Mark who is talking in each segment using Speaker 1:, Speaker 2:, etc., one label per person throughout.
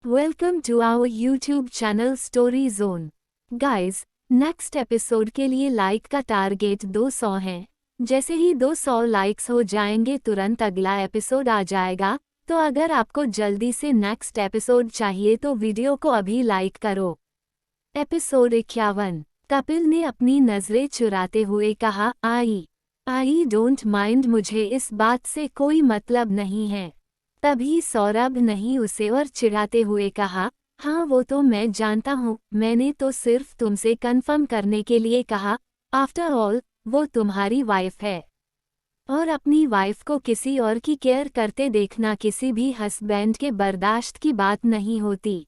Speaker 1: Welcome to our YouTube channel story zone. Guys, next episode के लिए like का target 200 है। जैसे ही 200 लाइक्स हो जाएंगे तुरंत अगला एपिसोड आ जाएगा। तो अगर आपको जल्दी से नेक्स्ट एपिसोड चाहिए तो वीडियो को अभी लाइक करो। एपिसोड 51। कपिल ने अपनी नजरें चुराते हुए कहा, आई डोंट माइंड, मुझे इस बात से कोई मतलब नहीं है। तभी सौरभ नहीं उसे और चिढ़ाते हुए कहा, हाँ वो तो मैं जानता हूँ, मैंने तो सिर्फ तुमसे कंफर्म करने के लिए कहा। आफ्टर ऑल वो तुम्हारी वाइफ है और अपनी वाइफ को किसी और की केयर करते देखना किसी भी हस्बैंड के बर्दाश्त की बात नहीं होती।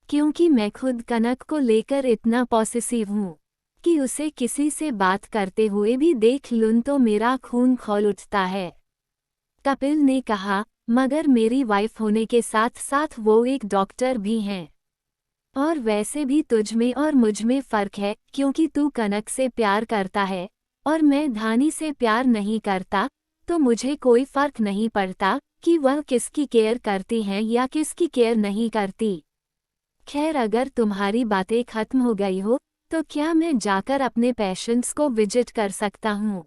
Speaker 1: क्योंकि मैं खुद कनक को लेकर इतना पॉसेसिव हूँ कि उसे किसी से बात करते हुए भी देख लूं तो मेरा खून खौल उठता है। कपिल ने कहा, मगर मेरी वाइफ होने के साथ साथ वो एक डॉक्टर भी हैं। और वैसे भी तुझ में और मुझ में फ़र्क है, क्योंकि तू कनक से प्यार करता है और मैं धानी से प्यार नहीं करता। तो मुझे कोई फ़र्क नहीं पड़ता कि वह किसकी केयर करती हैं या किसकी केयर नहीं करती। खैर, अगर तुम्हारी बातें खत्म हो गई हो तो क्या मैं जाकर अपने पेशेंट्स को विजिट कर सकता हूँ?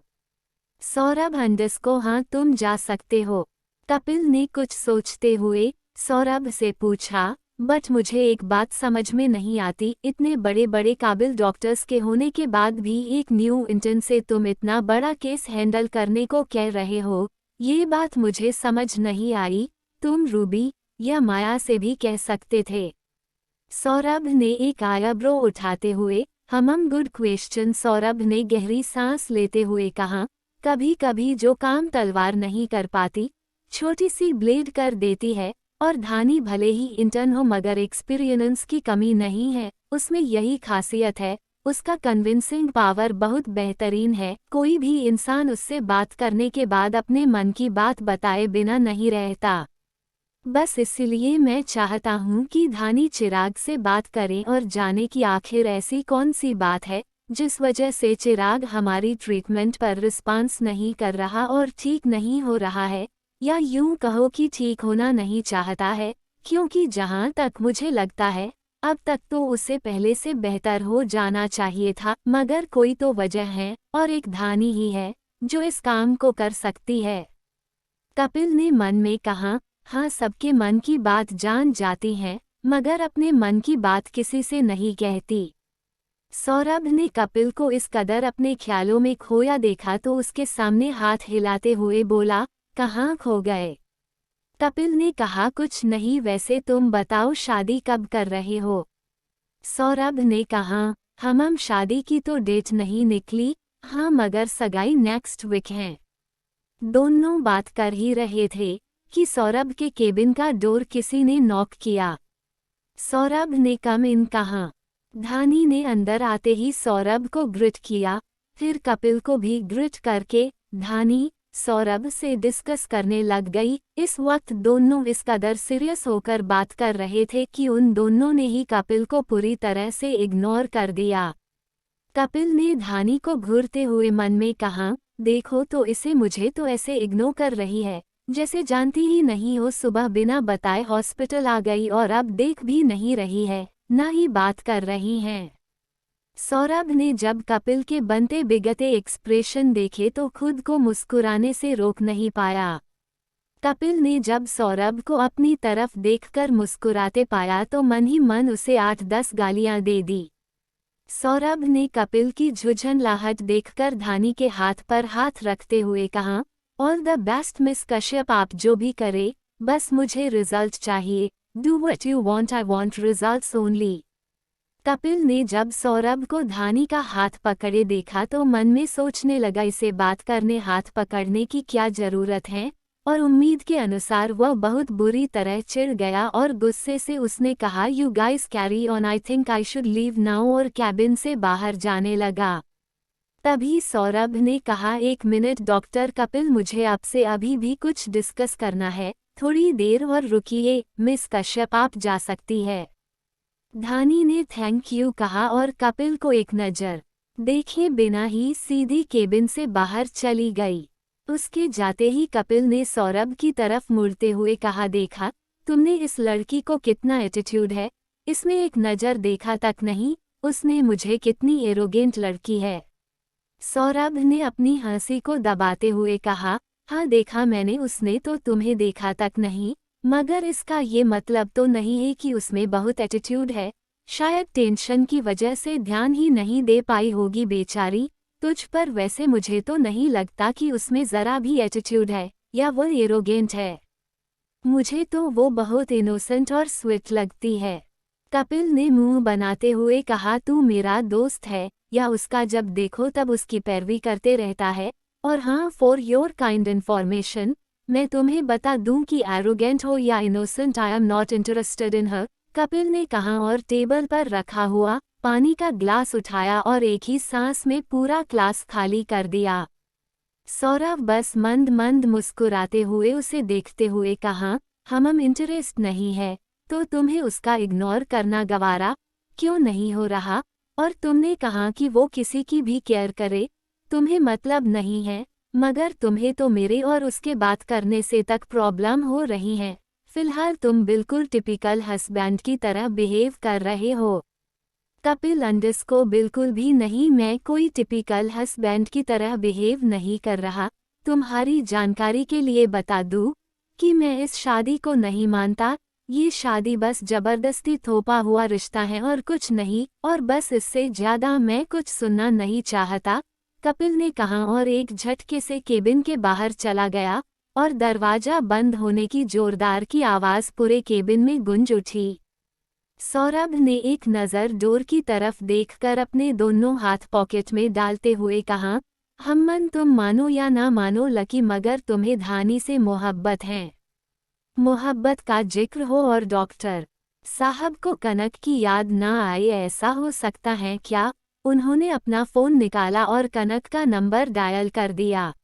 Speaker 1: सौरभ को हाँ, तुम जा सकते हो। कपिल ने कुछ सोचते हुए सौरभ से पूछा, बट मुझे एक बात समझ में नहीं आती, इतने बड़े बड़े काबिल डॉक्टर्स के होने के बाद भी एक न्यू इंटर्न से तुम इतना बड़ा केस हैंडल करने को कह रहे हो। ये बात मुझे समझ नहीं आई। तुम रूबी या माया से भी कह सकते थे। सौरभ ने एक आईब्रो उठाते हुए, गुड क्वेश्चन। सौरभ ने गहरी सांस लेते हुए कहा, कभी कभी जो काम तलवार नहीं कर पाती, छोटी सी ब्लेड कर देती है। और धानी भले ही इंटर्न हो मगर एक्सपीरियंस की कमी नहीं है, उसमें यही खासियत है। उसका कन्विंसिंग पावर बहुत बेहतरीन है। कोई भी इंसान उससे बात करने के बाद अपने मन की बात बताए बिना नहीं रहता। बस इसलिए मैं चाहता हूँ कि धानी चिराग से बात करें और जाने कि आखिर ऐसी कौन सी बात है जिस वजह से चिराग हमारी ट्रीटमेंट पर रिस्पांस नहीं कर रहा और ठीक नहीं हो रहा है, या यूं कहो कि ठीक होना नहीं चाहता है। क्योंकि जहाँ तक मुझे लगता है अब तक तो उसे पहले से बेहतर हो जाना चाहिए था, मगर कोई तो वजह है और एक धानी ही है जो इस काम को कर सकती है। कपिल ने मन में कहा, हाँ, सबके मन की बात जान जाती हैं मगर अपने मन की बात किसी से नहीं कहती। सौरभ ने कपिल को इस कदर अपने ख्यालों में खोया देखा तो उसके सामने हाथ हिलाते हुए बोला, कहाँ खो गए? कपिल ने कहा, कुछ नहीं, वैसे तुम बताओ शादी कब कर रहे हो? सौरभ ने कहा, हम शादी की तो डेट नहीं निकली, हाँ मगर सगाई नेक्स्ट वीक है। दोनों बात कर ही रहे थे कि सौरभ के केबिन का डोर किसी ने नॉक किया। सौरभ ने कम इन कहा। धानी ने अंदर आते ही सौरभ को ग्रिट किया, फिर कपिल को भी ग्रिट करके धानी सौरभ से डिस्कस करने लग गई। इस वक्त दोनों इस कदर सीरियस होकर बात कर रहे थे कि उन दोनों ने ही कपिल को पूरी तरह से इग्नोर कर दिया। कपिल ने धानी को घूरते हुए मन में कहा, देखो तो इसे, मुझे तो ऐसे इग्नोर कर रही है जैसे जानती ही नहीं हो। सुबह बिना बताए हॉस्पिटल आ गई और अब देख भी नहीं रही है, ना ही बात कर रही हैं। सौरभ ने जब कपिल के बनते बिगते एक्सप्रेशन देखे तो खुद को मुस्कुराने से रोक नहीं पाया। कपिल ने जब सौरभ को अपनी तरफ देखकर मुस्कुराते पाया तो मन ही मन उसे 8-10 गालियां दे दी। सौरभ ने कपिल की झुंझलाहट देखकर धानी के हाथ पर हाथ रखते हुए कहा, all the best miss Kashyap, आप जो भी करे, बस मुझे रिजल्ट चाहिए। Do what you want, I want results only. Kapil ने जब सौरभ को धानी का हाथ पकड़े देखा तो मन में सोचने लगा, इसे बात करने हाथ पकड़ने की क्या जरूरत है, और उम्मीद के अनुसार वह बहुत बुरी तरह चिढ़ गया और गुस्से से उसने कहा, you guys carry on, I think I should leave now, और कैबिन से बाहर जाने लगा। तभी सौरभ ने कहा, एक मिनट डॉक्टर कपिल, मुझे आपसे अभी भी कुछ डिस्कस करना है, थोड़ी देर और रुकिए। मिस कश्यप, आप जा सकती है। धानी ने थैंक यू कहा और कपिल को एक नज़र देखे बिना ही सीधी केबिन से बाहर चली गई। उसके जाते ही कपिल ने सौरभ की तरफ मुड़ते हुए कहा, देखा तुमने इस लड़की को कितना एटीट्यूड है, इसमें एक नज़र देखा तक नहीं, उसने मुझे कितनी एरोगेंट लड़की है। सौरभ ने अपनी हंसी को दबाते हुए कहा, हाँ देखा मैंने, उसने तो तुम्हें देखा तक नहीं, मगर इसका ये मतलब तो नहीं है कि उसमें बहुत एटीट्यूड है। शायद टेंशन की वजह से ध्यान ही नहीं दे पाई होगी बेचारी तुझ पर। वैसे मुझे तो नहीं लगता कि उसमें ज़रा भी एटीट्यूड है या वो एरोगेंट है। मुझे तो वो बहुत इनोसेंट और स्वीट लगती है। कपिल ने मुंह बनाते हुए कहा, तू मेरा दोस्त है या उसका जब देखो तब उसकी पैरवी करते रहता है। और हाँ, फॉर योर काइंड इन्फॉर्मेशन, मैं तुम्हें बता दूं कि एरोगेंट हो या innocent, I am not interested in her, Kapil ने कहा और टेबल पर रखा हुआ पानी का ग्लास उठाया और एक ही सांस में पूरा ग्लास खाली कर दिया। सौरभ बस मंद मंद मुस्कुराते हुए उसे देखते हुए कहा, हम इंटरेस्ट नहीं है तो तुम्हें उसका इग्नोर करना गवारा क्यों नहीं हो रहा? और तुमने कहा कि वो किसी की भी केयर करे, तुम्हें मतलब नहीं है, मगर तुम्हें तो मेरे और उसके बात करने से तक प्रॉब्लम हो रही है। फिलहाल तुम बिल्कुल टिपिकल हस्बैंड की तरह बिहेव कर रहे हो। कपिल अंडरस्को बिल्कुल भी नहीं, मैं कोई टिपिकल हस्बैंड की तरह बिहेव नहीं कर रहा। तुम्हारी जानकारी के लिए बता दूं कि मैं इस शादी को नहीं मानता। ये शादी बस जबरदस्ती थोपा हुआ रिश्ता है और कुछ नहीं, और बस इससे ज्यादा मैं कुछ सुनना नहीं चाहता, कपिल ने कहा और एक झटके से केबिन के बाहर चला गया और दरवाजा बंद होने की जोरदार की आवाज पूरे केबिन में गूंज उठी। सौरभ ने एक नज़र डोर की तरफ देखकर अपने दोनों हाथ पॉकेट में डालते हुए कहा, हमन तुम मानो या ना मानो लकी, मगर तुम्हें धानी से मोहब्बत है। मोहब्बत का जिक्र हो और डॉक्टर साहब को कनक की याद ना आए, ऐसा हो सकता है क्या? उन्होंने अपना फ़ोन निकाला और कनक का नंबर डायल कर दिया।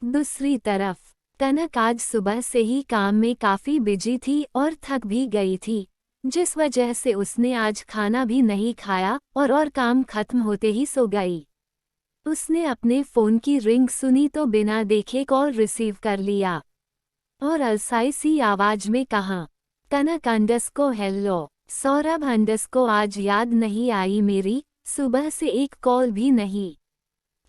Speaker 1: दूसरी तरफ कनक आज सुबह से ही काम में काफ़ी बिजी थी और थक भी गई थी, जिस वजह से उसने आज खाना भी नहीं खाया और काम खत्म होते ही सो गई। उसने अपने फ़ोन की रिंग सुनी तो बिना देखे कॉल रिसीव कर लिया और अलसाई सी आवाज में कहा, कनक अंडस्को हेलो। सौरभ अंडस्को आज याद नहीं आई मेरी, सुबह से एक कॉल भी नहीं।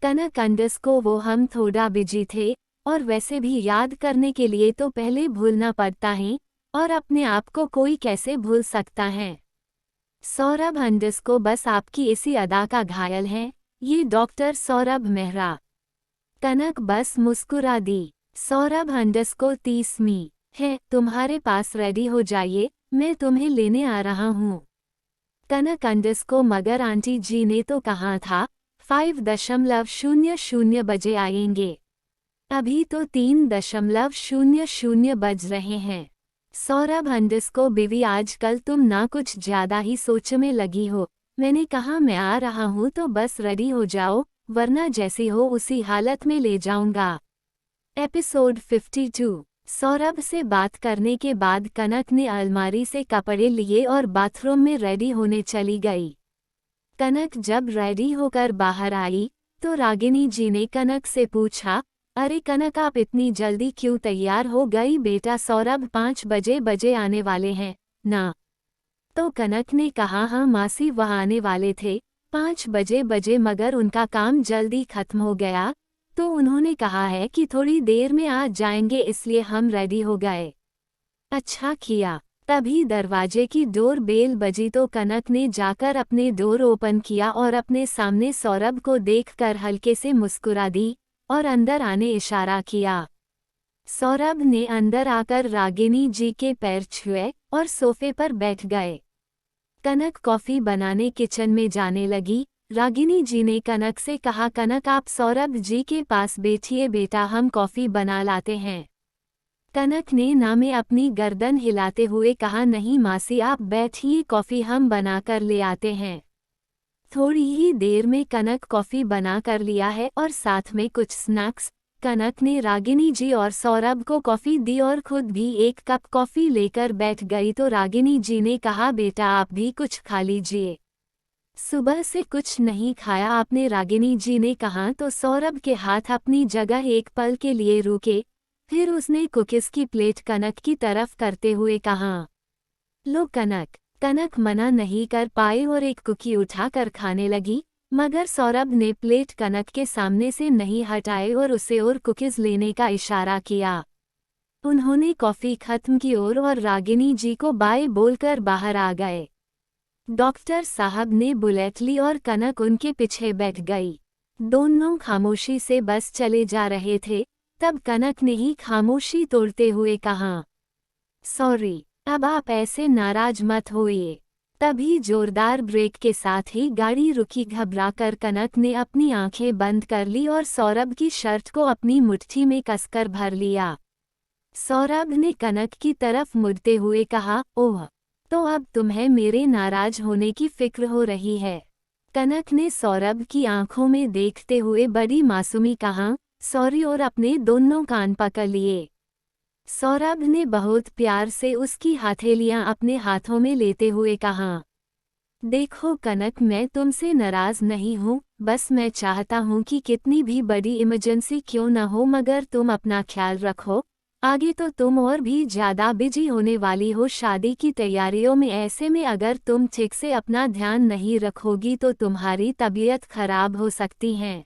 Speaker 1: कनक अंडस्को वो हम थोड़ा बिजी थे और वैसे भी याद करने के लिए तो पहले भूलना पड़ता है, और अपने आप को कोई कैसे भूल सकता है। सौरभ अंडस्को बस आपकी इसी अदा का घायल है, ये डॉक्टर सौरभ मेहरा। कनक बस मुस्कुरा दी। सौरभ अंडस्को 30 है, तुम्हारे पास रेडी हो जाइए, मैं तुम्हें लेने आ रहा हूँ। कनक अंडस्को मगर आंटी जी ने तो कहा था 5:00 बजे आएंगे, अभी तो 3:00 बज रहे हैं। सौरभ अंडस्को बीवी, आजकल तुम ना कुछ ज्यादा ही सोच में लगी हो। मैंने कहा मैं आ रहा हूँ तो बस रेडी हो जाओ, वरना जैसी हो उसी हालत में ले जाऊंगा। एपिसोड 52। सौरभ से बात करने के बाद कनक ने अलमारी से कपड़े लिए और बाथरूम में रेडी होने चली गई। कनक जब रेडी होकर बाहर आई तो रागिनी जी ने कनक से पूछा, अरे कनक आप इतनी जल्दी क्यों तैयार हो गई बेटा? सौरभ 5 बजे आने वाले हैं ना? तो कनक ने कहा, हाँ मासी वह आने वाले थे 5 बजे, मगर उनका काम जल्दी खत्म हो गया तो उन्होंने कहा है कि थोड़ी देर में आ जाएंगे, इसलिए हम रेडी हो गए। अच्छा किया। तभी दरवाजे की डोर बेल बजी तो कनक ने जाकर अपने डोर ओपन किया और अपने सामने सौरभ को देखकर हल्के से मुस्कुरा दी और अंदर आने इशारा किया। सौरभ ने अंदर आकर रागिनी जी के पैर छुए और सोफे पर बैठ गए। कनक कॉफी बनाने किचन में जाने लगी। रागिनी जी ने कनक से कहा, कनक आप सौरभ जी के पास बैठिए बेटा, हम कॉफी बना लाते हैं। कनक ने ना में अपनी गर्दन हिलाते हुए कहा, नहीं मासी आप बैठिए, कॉफी हम बनाकर ले आते हैं। थोड़ी ही देर में कनक कॉफी बना कर लिया है और साथ में कुछ स्नैक्स। कनक ने रागिनी जी और सौरभ को कॉफी दी और खुद भी एक कप कॉफी लेकर बैठ गई तो रागिनी जी ने कहा, बेटा आप भी कुछ खा लीजिए, सुबह से कुछ नहीं खाया आपने? रागिनी जी ने कहा तो सौरभ के हाथ अपनी जगह एक पल के लिए रुके, फिर उसने कुकीज की प्लेट कनक की तरफ करते हुए कहा, लो कनक। कनक मना नहीं कर पाई और एक कुकी उठाकर खाने लगी, मगर सौरभ ने प्लेट कनक के सामने से नहीं हटाए और उसे और कुकीज लेने का इशारा किया। उन्होंने कॉफी खत्म की और रागिनी जी को बाय बोलकर बाहर आ गए। डॉक्टर साहब ने बुलेट ली और कनक उनके पीछे बैठ गई। दोनों खामोशी से बस चले जा रहे थे, तब कनक ने ही खामोशी तोड़ते हुए कहा, सॉरी, अब आप ऐसे नाराज मत होइए। तभी जोरदार ब्रेक के साथ ही गाड़ी रुकी। घबराकर कनक ने अपनी आंखें बंद कर ली और सौरभ की शर्ट को अपनी मुट्ठी में कसकर भर लिया। सौरभ ने कनक की तरफ मुड़ते हुए कहा, ओह, तो अब तुम्हें मेरे नाराज होने की फिक्र हो रही है। कनक ने सौरभ की आंखों में देखते हुए बड़ी मासूमी कहा, सॉरी, और अपने दोनों कान पकड़ लिए। सौरभ ने बहुत प्यार से उसकी हथेलियां अपने हाथों में लेते हुए कहा, देखो कनक, मैं तुमसे नाराज नहीं हूँ, बस मैं चाहता हूँ कि कितनी भी बड़ी इमरजेंसी क्यों न हो मगर तुम अपना ख्याल रखो। आगे तो तुम और भी ज़्यादा बिजी होने वाली हो शादी की तैयारियों में। ऐसे में अगर तुम ठीक से अपना ध्यान नहीं रखोगी तो तुम्हारी तबीयत खराब हो सकती है।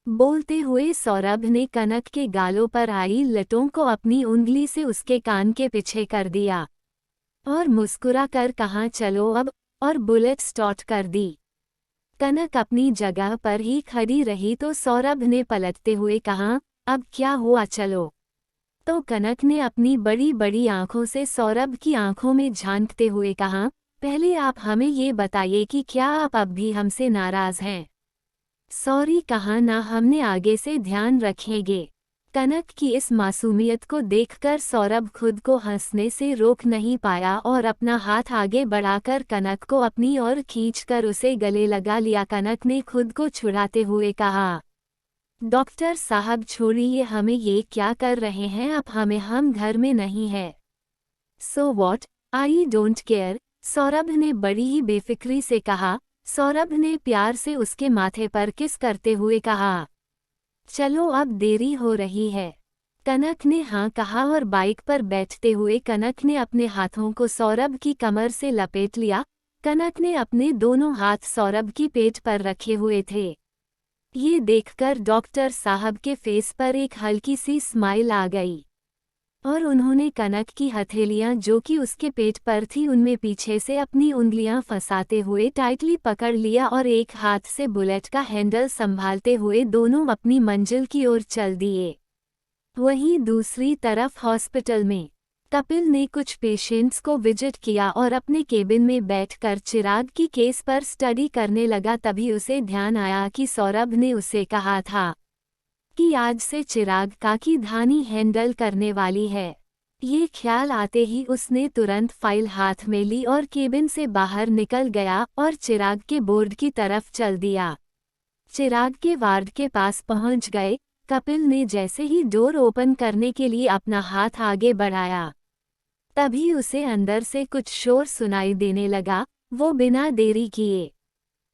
Speaker 1: बोलते हुए सौरभ ने कनक के गालों पर आई लटों को अपनी उंगली से उसके कान के पीछे कर दिया और मुस्कुरा कर कहा, चलो अब, और बुलेट स्टार्ट कर दी। कनक अपनी जगह पर ही खड़ी रही तो सौरभ ने पलटते हुए कहा, अब क्या हुआ, चलो। तो कनक ने अपनी बड़ी बड़ी आंखों से सौरभ की आंखों में झांकते हुए कहा, पहले आप हमें ये बताइए कि क्या आप अब भी हमसे नाराज हैं। सॉरी कहा ना, हमने आगे से ध्यान रखेंगे। कनक की इस मासूमियत को देखकर सौरभ खुद को हंसने से रोक नहीं पाया और अपना हाथ आगे बढ़ाकर कनक को अपनी ओर खींचकर उसे गले लगा लिया। कनक ने खुद को छुड़ाते हुए कहा, डॉक्टर साहब छोड़िए, हमें ये क्या कर रहे हैं आप, हम घर में नहीं है। So what, I don't care, Saurabh ने बड़ी ही बेफिक्री से कहा। सौरभ ने प्यार से उसके माथे पर किस करते हुए कहा, चलो अब देरी हो रही है। कनक ने हाँ कहा और बाइक पर बैठते हुए कनक ने अपने हाथों को सौरभ की कमर से लपेट लिया। कनक ने अपने दोनों हाथ सौरभ की पेट पर रखे हुए थे। ये देखकर डॉक्टर साहब के फेस पर एक हल्की सी स्माइल आ गई और उन्होंने कनक की हथेलियां जो कि उसके पेट पर थी उनमें पीछे से अपनी उंगलियां फंसाते हुए टाइटली पकड़ लिया और एक हाथ से बुलेट का हैंडल संभालते हुए दोनों अपनी मंजिल की ओर चल दिए। वहीं दूसरी तरफ हॉस्पिटल में कपिल ने कुछ पेशेंट्स को विजिट किया और अपने केबिन में बैठकर चिराग की केस पर स्टडी करने लगा। तभी उसे ध्यान आया कि सौरभ ने उसे कहा था कि आज से चिराग काकी धानी हैंडल करने वाली है। ये ख्याल आते ही उसने तुरंत फाइल हाथ में ली और केबिन से बाहर निकल गया और चिराग के बोर्ड की तरफ चल दिया। चिराग के वार्ड के पास पहुंच गए। कपिल ने जैसे ही डोर ओपन करने के लिए अपना हाथ आगे बढ़ाया, तभी उसे अंदर से कुछ शोर सुनाई देने लगा। वो बिना देरी किए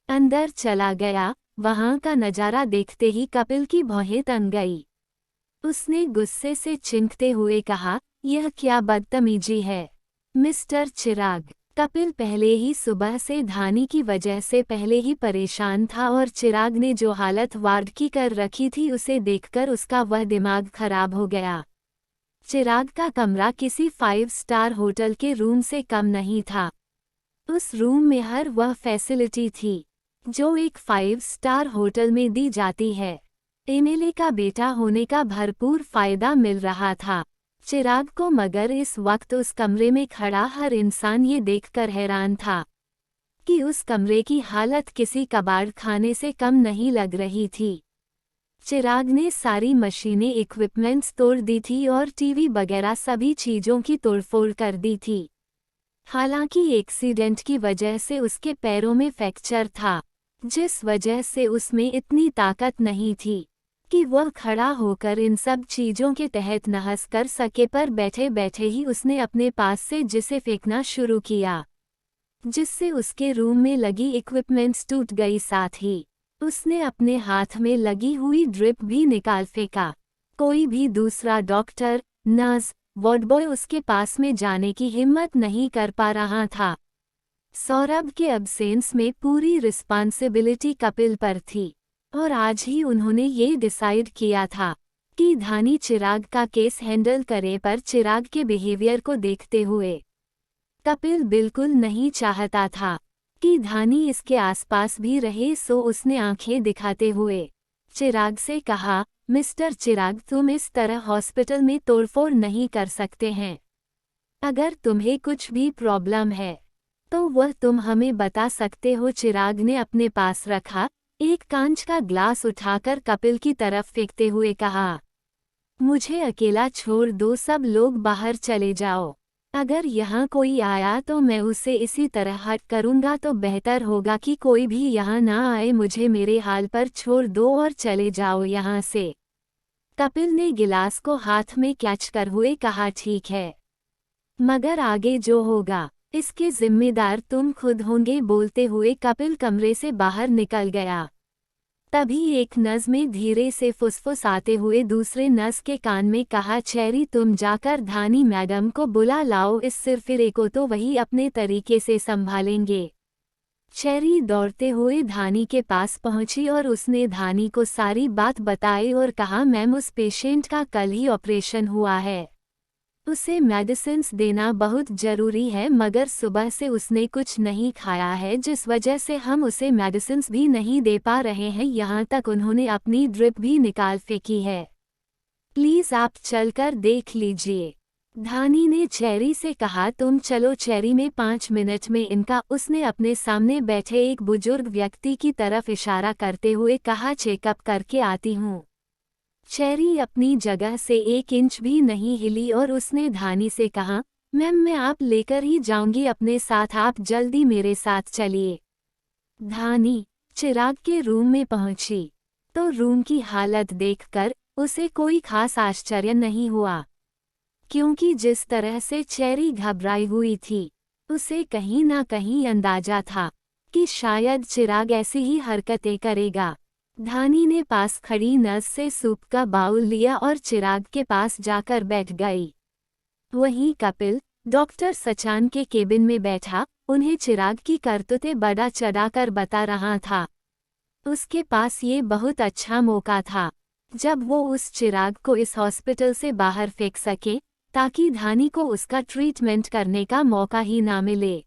Speaker 1: अंदर चला गया। वहां का नजारा देखते ही कपिल की भौहें तन गई। उसने गुस्से से चिंकते हुए कहा, यह क्या बदतमीजी है मिस्टर चिराग। कपिल पहले ही सुबह से धानी की वजह से पहले ही परेशान था और चिराग ने जो हालत वार्ड की कर रखी थी उसे देखकर उसका वह दिमाग खराब हो गया। चिराग का कमरा किसी 5 स्टार होटल के रूम से कम नहीं था। उस रूम में हर वह फैसिलिटी थी जो एक 5 स्टार होटल में दी जाती है। एमएलए का बेटा होने का भरपूर फायदा मिल रहा था चिराग को, मगर इस वक्त उस कमरे में खड़ा हर इंसान ये देखकर हैरान था कि उस कमरे की हालत किसी कबाड़ खाने से कम नहीं लग रही थी। चिराग ने सारी मशीनें इक्विपमेंट्स तोड़ दी थी और टीवी वगैरह सभी चीज़ों की तोड़फोड़ कर दी थी। हालांकि एक्सीडेंट की वजह से उसके पैरों में फ्रैक्चर था, जिस वजह से उसमें इतनी ताकत नहीं थी कि वह खड़ा होकर इन सब चीज़ों के तहत नहस कर सके, पर बैठे बैठे ही उसने अपने पास से जिसे फेंकना शुरू किया, जिससे उसके रूम में लगी इक्विपमेंट्स टूट गई। साथ ही उसने अपने हाथ में लगी हुई ड्रिप भी निकाल फेंका। कोई भी दूसरा डॉक्टर, नर्स, वार्ड बॉय उसके पास में जाने की हिम्मत नहीं कर पा रहा था। सौरभ के अब्सेंस में पूरी रिस्पॉन्सिबिलिटी कपिल पर थी और आज ही उन्होंने ये डिसाइड किया था कि धानी चिराग का केस हैंडल करे, पर चिराग के बिहेवियर को देखते हुए कपिल बिल्कुल नहीं चाहता था कि धानी इसके आसपास भी रहे, सो उसने आंखें दिखाते हुए चिराग से कहा, मिस्टर चिराग, तुम इस तरह हॉस्पिटल में तोड़फोड़ नहीं कर सकते हैं। अगर तुम्हें कुछ भी प्रॉब्लम है तो वह तुम हमें बता सकते हो। चिराग ने अपने पास रखा एक कांच का ग्लास उठाकर कपिल की तरफ फेंकते हुए कहा, मुझे अकेला छोड़ दो, सब लोग बाहर चले जाओ। अगर यहाँ कोई आया तो मैं उसे इसी तरह हट करूँगा, तो बेहतर होगा कि कोई भी यहाँ ना आए। मुझे मेरे हाल पर छोड़ दो और चले जाओ यहाँ से। कपिल ने गिलास को हाथ में कैच कर हुए कहा, ठीक है, मगर आगे जो होगा इसके जिम्मेदार तुम खुद होंगे। बोलते हुए कपिल कमरे से बाहर निकल गया। तभी एक नर्स में धीरे से फुसफुसाते हुए दूसरे नर्स के कान में कहा, चेरी, तुम जाकर धानी मैडम को बुला लाओ, इस सिरफिरे को तो वही अपने तरीके से संभालेंगे। चेरी दौड़ते हुए धानी के पास पहुंची और उसने धानी को सारी बात बताई और कहा, मैम, उस पेशेंट का कल ही ऑपरेशन हुआ है, उसे मेडिसिन्स देना बहुत जरूरी है, मगर सुबह से उसने कुछ नहीं खाया है, जिस वजह से हम उसे मेडिसिन्स भी नहीं दे पा रहे हैं। यहाँ तक उन्होंने अपनी ड्रिप भी निकाल फेंकी है। प्लीज़ आप चलकर देख लीजिए। धानी ने चेरी से कहा, तुम चलो। चेरी में 5 मिनट में इनका। उसने अपने सामने बैठे एक बुजुर्ग व्यक्ति की तरफ इशारा करते हुए कहा, चेकअप करके आती हूँ। चेरी अपनी जगह से 1 इंच भी नहीं हिली और उसने धानी से कहा, मैम, मैं आप लेकर ही जाऊंगी अपने साथ, आप जल्दी मेरे साथ चलिए। धानी चिराग के रूम में पहुंची तो रूम की हालत देखकर उसे कोई खास आश्चर्य नहीं हुआ, क्योंकि जिस तरह से चेरी घबराई हुई थी, उसे कहीं ना कहीं अंदाजा था कि शायद चिराग ऐसी ही हरकतें करेगा। धानी ने पास खड़ी नर्स से सूप का बाउल लिया और चिराग के पास जाकर बैठ गई। वहीं कपिल डॉक्टर सचान के केबिन में बैठा उन्हें चिराग की करतूतें बड़ा चढ़ाकर बता रहा था। उसके पास ये बहुत अच्छा मौका था जब वो उस चिराग को इस हॉस्पिटल से बाहर फेंक सके, ताकि धानी को उसका ट्रीटमेंट करने का मौका ही ना मिले।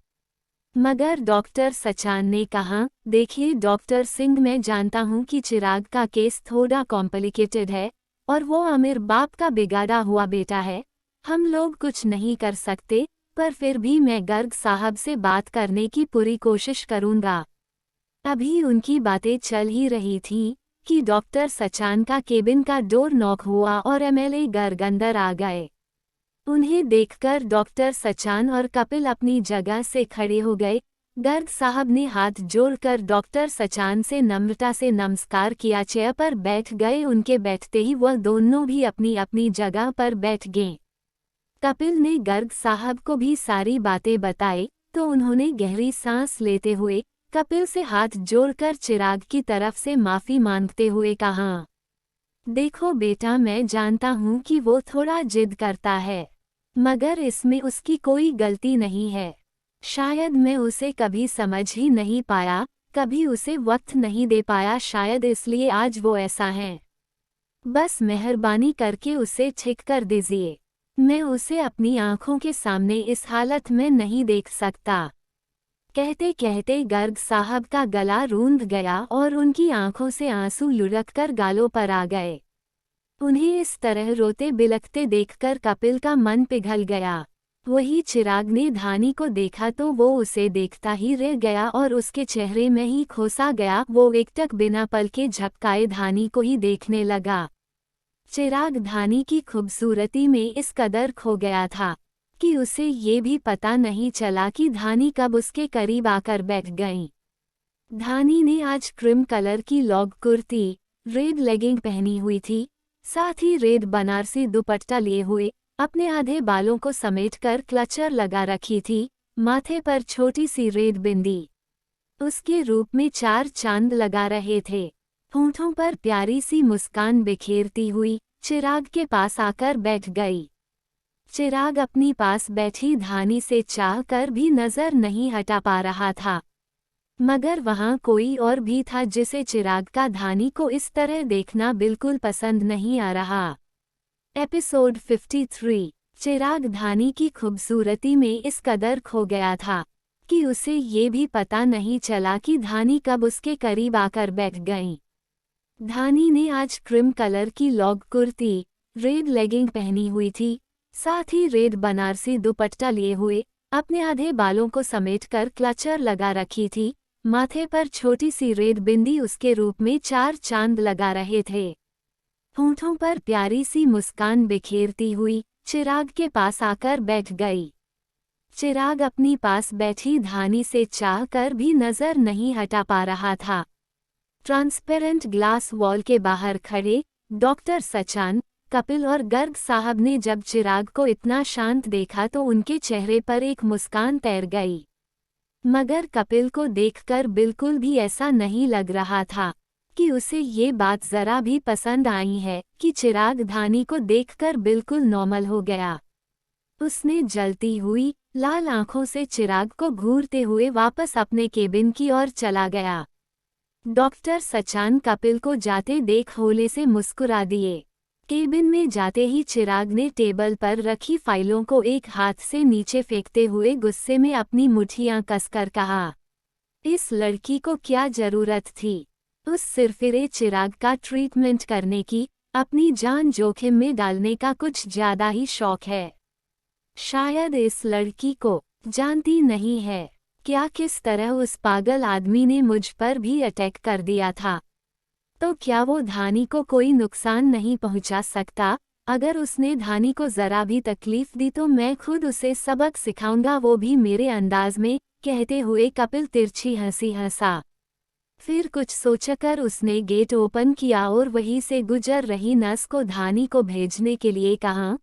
Speaker 1: मगर डॉक्टर सचान ने कहा, देखिए डॉक्टर सिंह, मैं जानता हूं कि चिराग का केस थोड़ा कॉम्प्लिकेटेड है और वो अमीर बाप का बिगाड़ा हुआ बेटा है, हम लोग कुछ नहीं कर सकते, पर फिर भी मैं गर्ग साहब से बात करने की पूरी कोशिश करूंगा। अभी उनकी बातें चल ही रही थीं कि डॉक्टर सचान का केबिन का डोर नॉक हुआ और एमएलए गर्ग अंदर आ गए। उन्हें देखकर डॉक्टर सचान और कपिल अपनी जगह से खड़े हो गए। गर्ग साहब ने हाथ जोड़कर डॉक्टर सचान से नम्रता से नमस्कार किया, चेयर पर बैठ गए। उनके बैठते ही वह दोनों भी अपनी अपनी जगह पर बैठ गए। कपिल ने गर्ग साहब को भी सारी बातें बताई तो उन्होंने गहरी सांस लेते हुए कपिल से हाथ जोड़कर चिराग की तरफ से माफ़ी मांगते हुए कहा, देखो बेटा, मैं जानता हूँ कि वो थोड़ा जिद करता है, मगर इसमें उसकी कोई गलती नहीं है। शायद मैं उसे कभी समझ ही नहीं पाया, कभी उसे वक्त नहीं दे पाया, शायद इसलिए आज वो ऐसा है। बस मेहरबानी करके उसे ठीक कर दीजिए। मैं उसे अपनी आंखों के सामने इस हालत में नहीं देख सकता। कहते कहते गर्ग साहब का गला रूंध गया और उनकी आंखों से आंसू लुढ़ककर गालों पर आ गए। उन्हें इस तरह रोते बिलखते देखकर कपिल का मन पिघल गया। वही चिराग ने धानी को देखा तो वो उसे देखता ही रह गया और उसके चेहरे में ही खोसा गया। वो एकटक बिना पल के झपकाए धानी को ही देखने लगा। चिराग धानी की खूबसूरती में इस कदर खो गया था कि उसे ये भी पता नहीं चला कि धानी कब उसके करीब आकर बैठ गई। धानी ने आज क्रीम कलर की लॉग कुर्ती, रेड लेगिंग पहनी हुई थी, साथ ही रेड बनारसी दुपट्टा लिए हुए अपने आधे बालों को समेटकर क्लचर लगा रखी थी, माथे पर छोटी सी रेड बिंदी उसके रूप में 4 चांद लगा रहे थे। होंठों पर प्यारी सी मुस्कान बिखेरती हुई चिराग के पास आकर बैठ गई। चिराग अपनी पास बैठी धानी से चाह कर भी नजर नहीं हटा पा रहा था, मगर वहां कोई और भी था जिसे चिराग का धानी को इस तरह देखना बिल्कुल पसंद नहीं आ रहा। एपिसोड 53। चिराग धानी की खूबसूरती में इस कदर खो गया था कि उसे ये भी पता नहीं चला कि धानी कब उसके करीब आकर बैठ गई। धानी ने आज क्रीम कलर की लॉग कुर्ती, रेड लेगिंग पहनी हुई थी, साथ ही रेड बनारसी दुपट्टा लिए हुए, अपने आधे बालों को समेटकर क्लचर लगा रखी थी। माथे पर छोटी सी रेड बिंदी उसके रूप में 4 चांद लगा रहे थे। होंठों पर प्यारी सी मुस्कान बिखेरती हुई चिराग के पास आकर बैठ गई। चिराग अपनी पास बैठी धानी से चाह कर भी नजर नहीं हटा पा रहा था। ट्रांसपेरेंट ग्लास वॉल के बाहर खड़े डॉक्टर सचान, कपिल और गर्ग साहब ने जब चिराग को इतना शांत देखा तो उनके चेहरे पर एक मुस्कान तैर गई, मगर कपिल को देखकर बिल्कुल भी ऐसा नहीं लग रहा था कि उसे ये बात जरा भी पसंद आई है कि चिराग धानी को देखकर बिल्कुल नॉर्मल हो गया। उसने जलती हुई लाल आंखों से चिराग को घूरते हुए वापस अपने केबिन की ओर चला गया। डॉक्टर सचान कपिल को जाते देख होले से मुस्कुरा दिए। केबिन में जाते ही चिराग ने टेबल पर रखी फाइलों को एक हाथ से नीचे फेंकते हुए गुस्से में अपनी मुट्ठियां कसकर कहा, इस लड़की को क्या जरूरत थी उस सिरफिरे चिराग का ट्रीटमेंट करने की। अपनी जान जोखिम में डालने का कुछ ज्यादा ही शौक है। शायद इस लड़की को जानती नहीं है क्या किस तरह उस पागल आदमी ने मुझ पर भी अटैक कर दिया था। तो क्या वो धानी को कोई नुकसान नहीं पहुंचा सकता? अगर उसने धानी को जरा भी तकलीफ दी तो मैं खुद उसे सबक सिखाऊंगा, वो भी मेरे अंदाज में, कहते हुए कपिल तिरछी हंसी हंसा। फिर कुछ सोचकर उसने गेट ओपन किया और वहीं से गुजर रही नर्स को धानी को भेजने के लिए कहा।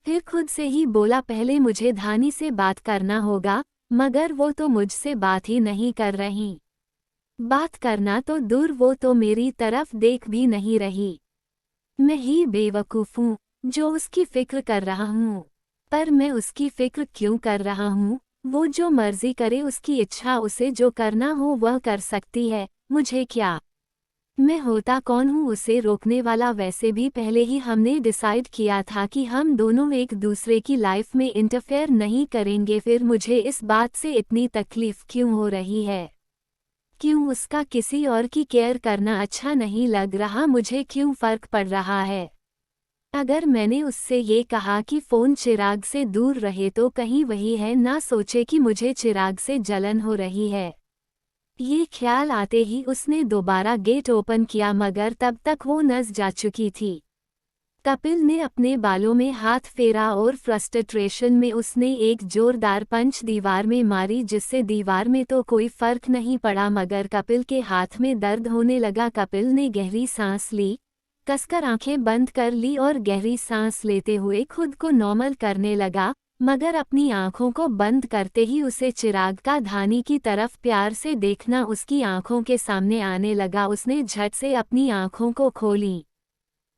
Speaker 1: फिर खुद से ही बोला, पहले मुझे धानी से बात करना होगा, मगर वो तो मुझसे बात ही नहीं कर रही। बात करना तो दूर, वो तो मेरी तरफ देख भी नहीं रही। मैं ही बेवकूफ़ हूँ जो उसकी फिक्र कर रहा हूँ। पर मैं उसकी फिक्र क्यों कर रहा हूँ? वो जो मर्जी करे, उसकी इच्छा, उसे जो करना हो वह कर सकती है, मुझे क्या? मैं होता कौन हूँ उसे रोकने वाला? वैसे भी पहले ही हमने डिसाइड किया था कि हम दोनों एक दूसरे की लाइफ में इंटरफेयर नहीं करेंगे। फिर मुझे इस बात से इतनी तकलीफ क्यों हो रही है? क्यों उसका किसी और की केयर करना अच्छा नहीं लग रहा? मुझे क्यों फर्क पड़ रहा है? अगर मैंने उससे ये कहा कि फ़ोन चिराग से दूर रहे तो कहीं वही है ना सोचे कि मुझे चिराग से जलन हो रही है। ये ख्याल आते ही उसने दोबारा गेट ओपन किया, मगर तब तक वो नस जा चुकी थी। कपिल ने अपने बालों में हाथ फेरा और फ्रस्ट्रेशन में उसने एक जोरदार पंच दीवार में मारी, जिससे दीवार में तो कोई फर्क नहीं पड़ा मगर कपिल के हाथ में दर्द होने लगा। कपिल ने गहरी सांस ली, कसकर आंखें बंद कर ली और गहरी सांस लेते हुए खुद को नॉर्मल करने लगा, मगर अपनी आंखों को बंद करते ही उसे चिराग का धानी की तरफ प्यार से देखना उसकी आंखों के सामने आने लगा। उसने झट से अपनी आंखों को खोली।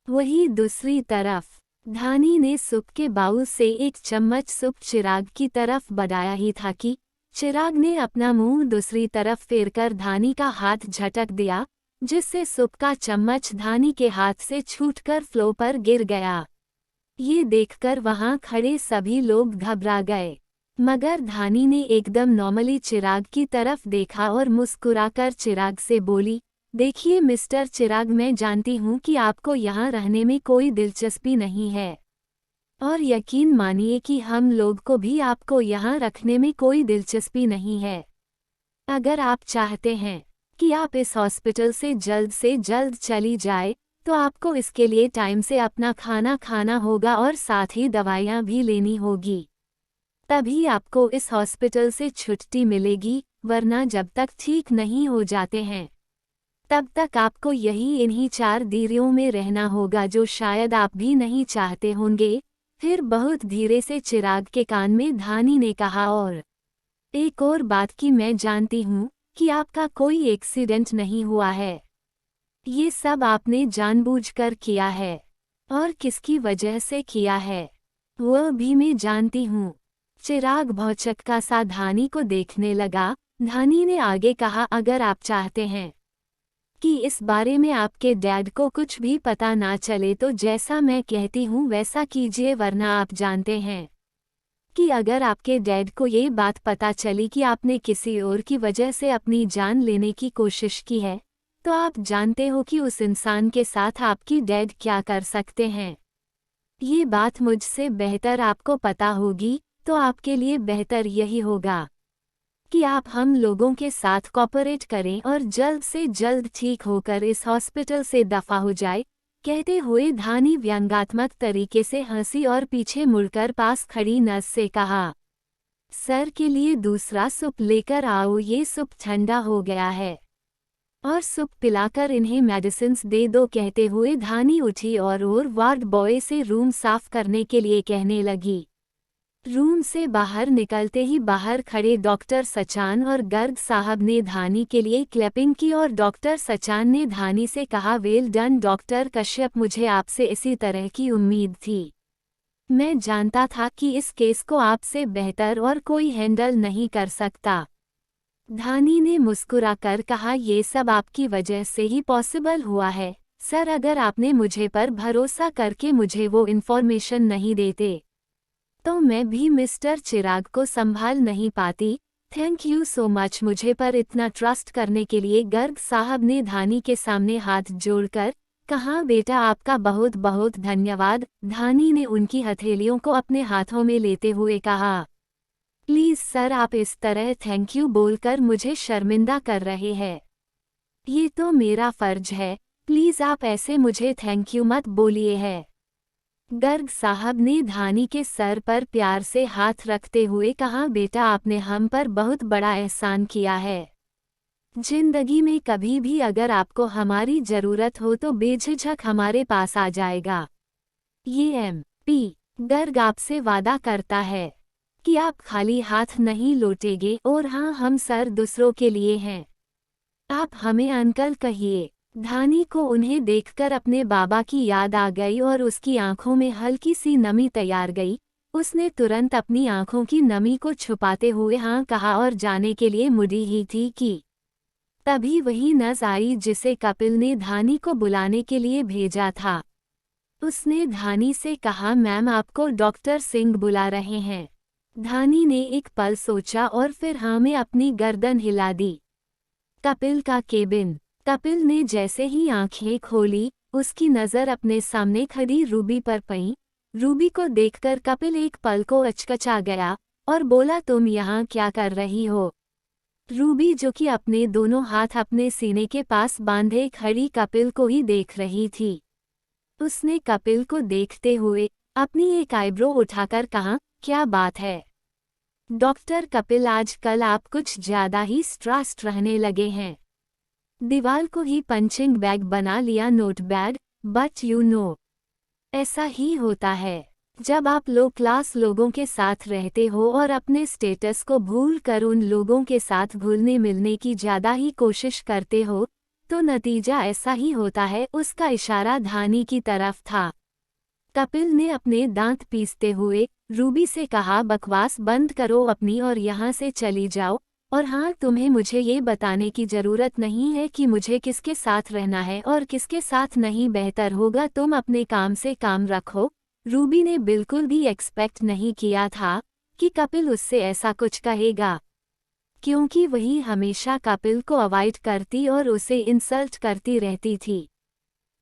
Speaker 1: वही दूसरी तरफ धानी ने सूप के बाउल से एक चम्मच सूप चिराग की तरफ बढ़ाया ही था कि चिराग ने अपना मुंह दूसरी तरफ फेरकर धानी का हाथ झटक दिया, जिससे सूप का चम्मच धानी के हाथ से छूटकर फ्लो पर गिर गया। ये देखकर वहां खड़े सभी लोग घबरा गए, मगर धानी ने एकदम नॉर्मली चिराग की तरफ देखा और मुस्कुराकर चिराग से बोली, देखिए मिस्टर चिराग, मैं जानती हूँ कि आपको यहाँ रहने में कोई दिलचस्पी नहीं है, और यकीन मानिए कि हम लोग को भी आपको यहाँ रखने में कोई दिलचस्पी नहीं है। अगर आप चाहते हैं कि आप इस हॉस्पिटल से जल्द चली जाए तो आपको इसके लिए टाइम से अपना खाना खाना होगा और साथ ही दवाइयाँ भी लेनी होगी, तभी आपको इस हॉस्पिटल से छुट्टी मिलेगी, वरना जब तक ठीक नहीं हो जाते हैं तब तक आपको यही इन्हीं 4 दीरियों में रहना होगा, जो शायद आप भी नहीं चाहते होंगे। फिर बहुत धीरे से चिराग के कान में धानी ने कहा, और एक और बात कि मैं जानती हूँ कि आपका कोई एक्सीडेंट नहीं हुआ है, ये सब आपने जानबूझकर किया है। और किसकी वजह से किया है वह भी मैं जानती हूँ। चिराग भौचक्का सा धानी को देखने लगा। धानी ने आगे कहा, अगर आप चाहते हैं कि इस बारे में आपके डैड को कुछ भी पता ना चले तो जैसा मैं कहती हूँ वैसा कीजिए, वरना आप जानते हैं कि अगर आपके डैड को ये बात पता चली कि आपने किसी और की वजह से अपनी जान लेने की कोशिश की है, तो आप जानते हो कि उस इंसान के साथ आपकी डैड क्या कर सकते हैं। ये बात मुझसे बेहतर आपको पता होगी, तो आपके लिए बेहतर यही होगा कि आप हम लोगों के साथ कोऑपरेट करें और जल्द से जल्द ठीक होकर इस हॉस्पिटल से दफा हो जाए। कहते हुए धानी व्यंग्यात्मक तरीके से हंसी और पीछे मुड़कर पास खड़ी नर्स से कहा, सर के लिए दूसरा सूप लेकर आओ, ये सूप ठंडा हो गया है, और सूप पिलाकर इन्हें मेडिसिन्स दे दो। कहते हुए धानी उठी और वार्ड बॉय से रूम साफ करने के लिए कहने लगी। रूम से बाहर निकलते ही बाहर खड़े डॉक्टर सचान और गर्ग साहब ने धानी के लिए क्लैपिंग की और डॉक्टर सचान ने धानी से कहा, वेल डन डॉक्टर कश्यप, मुझे आपसे इसी तरह की उम्मीद थी। मैं जानता था कि इस केस को आपसे बेहतर और कोई हैंडल नहीं कर सकता। धानी ने मुस्कुराकर कहा, ये सब आपकी वजह से ही पॉसिबल हुआ है सर। अगर आपने मुझे पर भरोसा करके मुझे वो इन्फॉर्मेशन नहीं देते तो मैं भी मिस्टर चिराग को संभाल नहीं पाती। थैंक यू सो मच मुझे पर इतना ट्रस्ट करने के लिए। गर्ग साहब ने धानी के सामने हाथ जोड़कर कहा, बेटा आपका बहुत बहुत धन्यवाद। धानी ने उनकी हथेलियों को अपने हाथों में लेते हुए कहा, प्लीज सर, आप इस तरह थैंक यू बोलकर मुझे शर्मिंदा कर रहे हैं। ये तो मेरा फर्ज है, प्लीज आप ऐसे मुझे थैंक यू मत बोलिए है। गर्ग साहब ने धानी के सर पर प्यार से हाथ रखते हुए कहा, बेटा आपने हम पर बहुत बड़ा एहसान किया है। जिंदगी में कभी भी अगर आपको हमारी जरूरत हो तो बेझिझक हमारे पास आ जाएगा। ये MP गर्ग आपसे वादा करता है कि आप खाली हाथ नहीं लौटेंगे, और हाँ, हम सर दूसरों के लिए हैं। आप हमें अंकल कहिए। धानी को उन्हें देखकर अपने बाबा की याद आ गई और उसकी आंखों में हल्की सी नमी तैयार गई। उसने तुरंत अपनी आंखों की नमी को छुपाते हुए हाँ कहा और जाने के लिए मुड़ी ही थी कि तभी वही नज़र आई जिसे कपिल ने धानी को बुलाने के लिए भेजा था। उसने धानी से कहा, मैम आपको डॉक्टर सिंह बुला रहे हैं। धानी ने एक पल सोचा और फिर हाँ में अपनी गर्दन हिला दी। कपिल का केबिन। कपिल ने जैसे ही आंखें खोली, उसकी नज़र अपने सामने खड़ी रूबी पर पई। रूबी को देखकर कपिल एक पल को अचकचा गया और बोला, तुम यहाँ क्या कर रही हो? रूबी जो कि अपने दोनों हाथ अपने सीने के पास बांधे खड़ी कपिल को ही देख रही थी। उसने कपिल को देखते हुए अपनी एक आईब्रो उठाकर कहा, क्या बात है डॉक्टर कपिल, आजकल आप कुछ ज्यादा ही स्ट्रेस्ड रहने लगे हैं। दीवार को ही पंचिंग बैग बना लिया, note bad, but you know ऐसा ही होता है जब आप लो क्लास लोगों के साथ रहते हो और अपने स्टेटस को भूल कर उन लोगों के साथ घुलने मिलने की ज़्यादा ही कोशिश करते हो, तो नतीजा ऐसा ही होता है। उसका इशारा धानी की तरफ था। कपिल ने अपने दांत पीसते हुए रूबी से कहा, बकवास बंद करो अपनी और यहाँ से चली जाओ। और हाँ, तुम्हें मुझे ये बताने की ज़रूरत नहीं है कि मुझे किसके साथ रहना है और किसके साथ नहीं। बेहतर होगा तुम अपने काम से काम रखो। रूबी ने बिल्कुल भी एक्सपेक्ट नहीं किया था कि कपिल उससे ऐसा कुछ कहेगा, क्योंकि वही हमेशा कपिल को अवॉइड करती और उसे इंसल्ट करती रहती थी।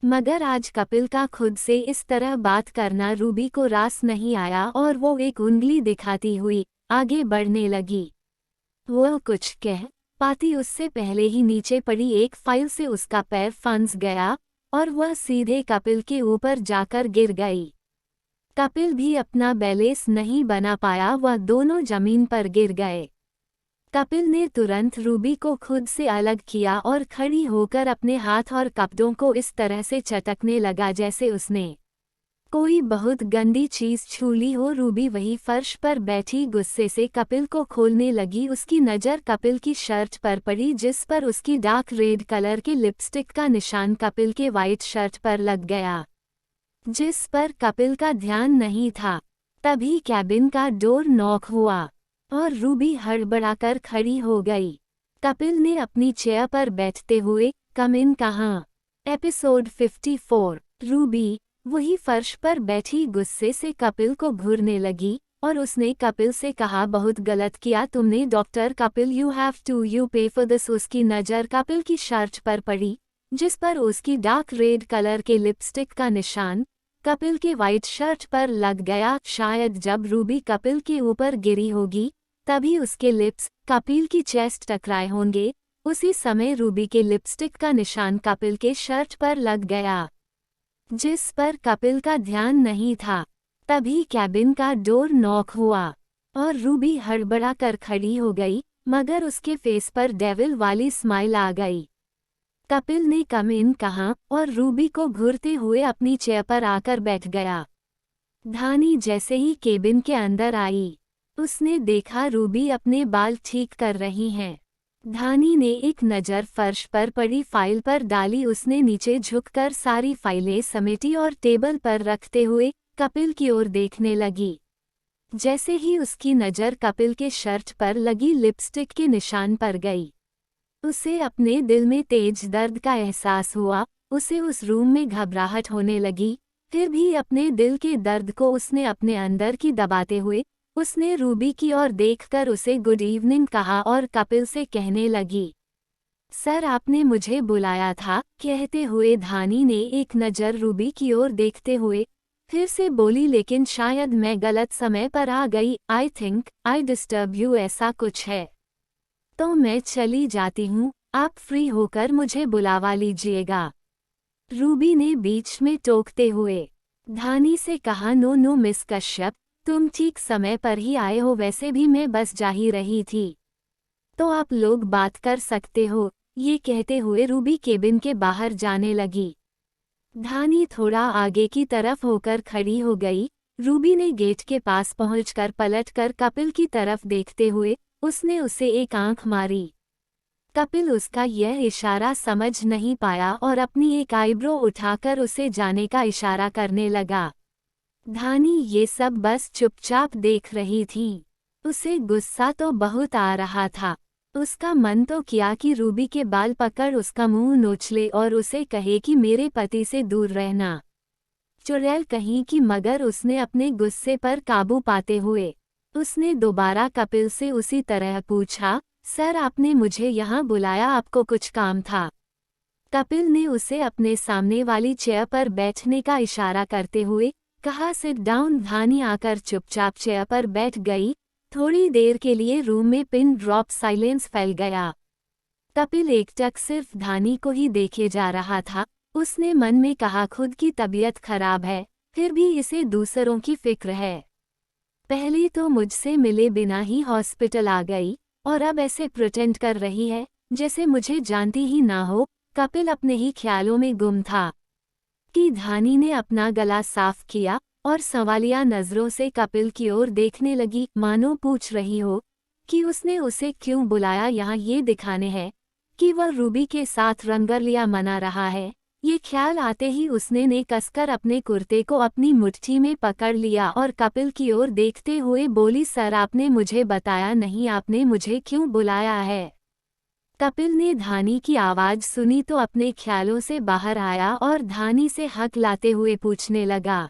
Speaker 1: मगर आज कपिल का खुद से इस तरह बात करना रूबी को रास नहीं आया और वो एक उंगली दिखाती हुई आगे बढ़ने लगी। वो कुछ कह पाती उससे पहले ही नीचे पड़ी एक फाइल से उसका पैर फंस गया और वह सीधे कपिल के ऊपर जाकर गिर गई। कपिल भी अपना बैलेंस नहीं बना पाया, वह दोनों जमीन पर गिर गए। कपिल ने तुरंत रूबी को खुद से अलग किया और खड़ी होकर अपने हाथ और कपड़ों को इस तरह से चटकने लगा जैसे उसने कोई बहुत गंदी चीज छू ली हो। रूबी वही फर्श पर बैठी गुस्से से कपिल को खोलने लगी। उसकी नज़र कपिल की शर्ट पर पड़ी जिस पर उसकी डार्क रेड कलर के लिपस्टिक का निशान कपिल के वाइट शर्ट पर लग गया। जिस पर कपिल का ध्यान नहीं था। तभी कैबिन का डोर नॉक हुआ और रूबी हड़बड़ाकर खड़ी हो गई। कपिल ने अपनी चेयर पर बैठते हुए कम इन कहा। एपिसोड 54। रूबी वही फर्श पर बैठी गुस्से से कपिल को घूरने लगी और उसने कपिल से कहा, बहुत गलत किया तुमने डॉक्टर कपिल, यू पे फॉर दिस। उसकी नज़र कपिल की शर्ट पर पड़ी जिस पर उसकी डार्क रेड कलर के लिपस्टिक का निशान कपिल के वाइट शर्ट पर लग गया। शायद जब रूबी कपिल के ऊपर गिरी होगी तभी उसके लिप्स कपिल की चेस्ट टकराए होंगे। उसी समय रूबी के लिपस्टिक का निशान कपिल के शर्ट पर लग गया जिस पर कपिल का ध्यान नहीं था। तभी कैबिन का डोर नॉक हुआ और रूबी हड़बड़ा कर खड़ी हो गई, मगर उसके फेस पर डेविल वाली स्माइल आ गई। कपिल ने कम इन कहा और रूबी को घूरते हुए अपनी चेयर पर आकर बैठ गया। धानी जैसे ही केबिन के अंदर आई, उसने देखा रूबी अपने बाल ठीक कर रही हैं। धानी ने एक नज़र फर्श पर पड़ी फाइल पर डाली। उसने नीचे झुककर सारी फाइलें समेटी और टेबल पर रखते हुए कपिल की ओर देखने लगी। जैसे ही उसकी नज़र कपिल के शर्ट पर लगी लिपस्टिक के निशान पर गई, उसे अपने दिल में तेज दर्द का एहसास हुआ। उसे उस रूम में घबराहट होने लगी, फिर भी अपने दिल के दर्द को उसने अपने अंदर की दबाते हुए उसने रूबी की ओर देखकर उसे गुड इवनिंग कहा और कपिल से कहने लगी, सर आपने मुझे बुलाया था। कहते हुए धानी ने एक नज़र रूबी की ओर देखते हुए फिर से बोली, लेकिन शायद मैं गलत समय पर आ गई। I think I disturb you, ऐसा कुछ है तो मैं चली जाती हूँ, आप फ्री होकर मुझे बुलावा लीजिएगा। रूबी ने बीच में टोकते हुए धानी से कहा, नो नो मिस कश्यप, तुम ठीक समय पर ही आए हो, वैसे भी मैं बस जा ही रही थी, तो आप लोग बात कर सकते हो। ये कहते हुए रूबी केबिन के बाहर जाने लगी। धानी थोड़ा आगे की तरफ होकर खड़ी हो गई। रूबी ने गेट के पास पहुंचकर पलटकर कपिल की तरफ देखते हुए उसने उसे एक आंख मारी। कपिल उसका यह इशारा समझ नहीं पाया और अपनी एक आईब्रो उठाकर उसे जाने का इशारा करने लगा। धानी ये सब बस चुपचाप देख रही थी। उसे गुस्सा तो बहुत आ रहा था। उसका मन तो किया कि रूबी के बाल पकड़ उसका मुंह नोच और उसे कहे कि मेरे पति से दूर रहना, चुड़ैल कहीं की। मगर उसने अपने गुस्से पर काबू पाते हुए उसने दोबारा कपिल से उसी तरह पूछा, सर आपने मुझे यहाँ बुलाया, आपको कुछ काम था? कपिल ने उसे अपने सामने वाली चेयर पर बैठने का इशारा करते हुए कहा, सिट डाउन। धानी आकर चुपचाप चेयर पर बैठ गई। थोड़ी देर के लिए रूम में पिन ड्रॉप साइलेंस फैल गया। कपिल एकटक सिर्फ धानी को ही देखे जा रहा था। उसने मन में कहा, खुद की तबीयत खराब है, फिर भी इसे दूसरों की फिक्र है। पहले तो मुझसे मिले बिना ही हॉस्पिटल आ गई और अब ऐसे प्रिटेंड कर रही है जैसे मुझे जानती ही ना हो। कपिल अपने ही ख्यालों में गुम था कि धानी ने अपना गला साफ किया और सवालिया नजरों से कपिल की ओर देखने लगी, मानो पूछ रही हो कि उसने उसे क्यों बुलाया, यहाँ ये दिखाने है कि वह रूबी के साथ रंगरलिया मना रहा है। ये ख्याल आते ही उसने ने कसकर अपने कुर्ते को अपनी मुट्ठी में पकड़ लिया और कपिल की ओर देखते हुए बोली, सर आपने मुझे बताया नहीं, आपने मुझे क्यों बुलाया है? कपिल ने धानी की आवाज़ सुनी तो अपने ख्यालों से बाहर आया और धानी से हक लाते हुए पूछने लगा,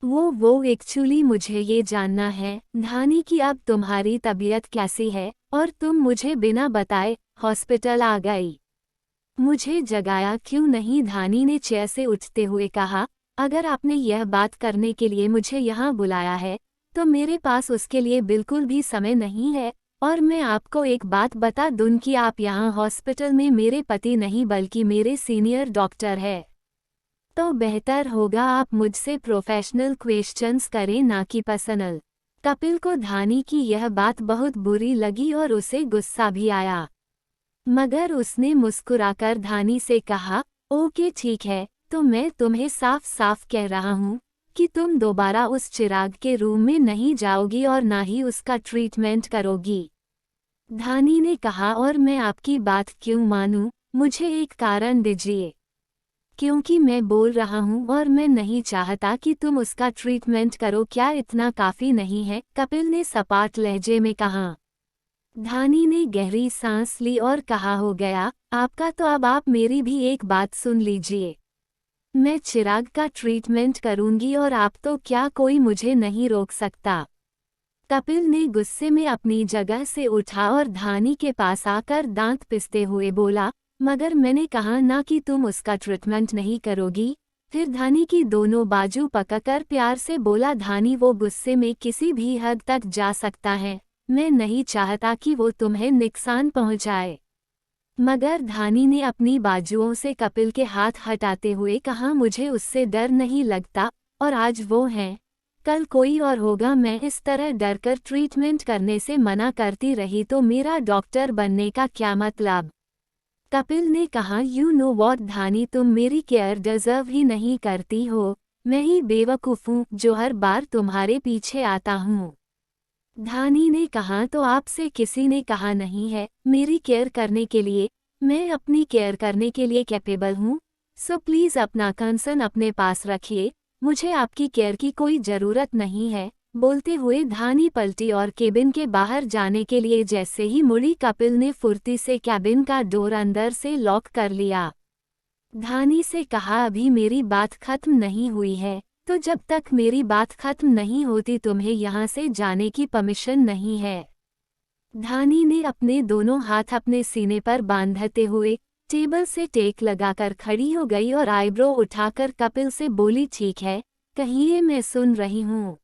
Speaker 1: वो एक्चुअली मुझे ये जानना है धानी की अब तुम्हारी तबीयत कैसी है और तुम मुझे बिना बताए हॉस्पिटल आ गई। मुझे जगाया क्यों नहीं? धानी ने चेयर से उठते हुए कहा, अगर आपने यह बात करने के लिए मुझे यहाँ बुलाया है तो मेरे पास उसके लिए बिल्कुल भी समय नहीं है। और मैं आपको एक बात बता दूं कि आप यहाँ हॉस्पिटल में मेरे पति नहीं बल्कि मेरे सीनियर डॉक्टर है, तो बेहतर होगा आप मुझसे प्रोफेशनल क्वेश्चंस करें ना कि पर्सनल। कपिल को धानी की यह बात बहुत बुरी लगी और उसे गुस्सा भी आया, मगर उसने मुस्कुराकर धानी से कहा, ओके ठीक है, तो मैं तुम्हें साफ साफ कह रहा हूँ कि तुम दोबारा उस चिराग के रूम में नहीं जाओगी और ना ही उसका ट्रीटमेंट करोगी। धानी ने कहा, और मैं आपकी बात क्यों मानूं? मुझे एक कारण दीजिए। क्योंकि मैं बोल रहा हूँ और मैं नहीं चाहता कि तुम उसका ट्रीटमेंट करो। क्या इतना काफी नहीं है? कपिल ने सपाट लहजे में कहा। धानी ने गहरी सांस ली और कहा, हो गया आपका तो अब आप मेरी भी एक बात सुन लीजिए। मैं चिराग का ट्रीटमेंट करूंगी और आप तो क्या, कोई मुझे नहीं रोक सकता। कपिल ने गुस्से में अपनी जगह से उठा और धानी के पास आकर दांत पिसते हुए बोला, मगर मैंने कहा ना कि तुम उसका ट्रीटमेंट नहीं करोगी। फिर धानी की दोनों बाजू पकड़कर प्यार से बोला, धानी वो गुस्से में किसी भी हद तक जा सकता है, मैं नहीं चाहता कि वो तुम्हें नुकसान पहुंचाए। मगर धानी ने अपनी बाजुओं से कपिल के हाथ हटाते हुए कहा, मुझे उससे डर नहीं लगता, और आज वो है, कल कोई और होगा। मैं इस तरह डरकर ट्रीटमेंट करने से मना करती रही तो मेरा डॉक्टर बनने का क्या मतलब? कपिल ने कहा, यू नो वॉट धानी, तुम मेरी केयर डिजर्व ही नहीं करती हो। मैं ही बेवकूफ़ हूँ जो हर बार तुम्हारे पीछे आता हूँ। धानी ने कहा, तो आपसे किसी ने कहा नहीं है मेरी केयर करने के लिए? मैं अपनी केयर करने के लिए कैपेबल हूँ। सो प्लीज़ अपना कंसर्न अपने पास रखिए, मुझे आपकी केयर की कोई ज़रूरत नहीं है। बोलते हुए धानी पलटी और केबिन के बाहर जाने के लिए जैसे ही मुड़ी, कपिल ने फुर्ती से कैबिन का डोर अंदर से लॉक कर लिया। धानी से कहा, अभी मेरी बात खत्म नहीं हुई है, तो जब तक मेरी बात खत्म नहीं होती तुम्हें यहाँ से जाने की परमिशन नहीं है। धानी ने अपने दोनों हाथ अपने सीने पर बांधते हुए टेबल से टेक लगाकर खड़ी हो गई और आईब्रो उठाकर कपिल से बोली, ठीक है, कहिए, मैं सुन रही हूँ।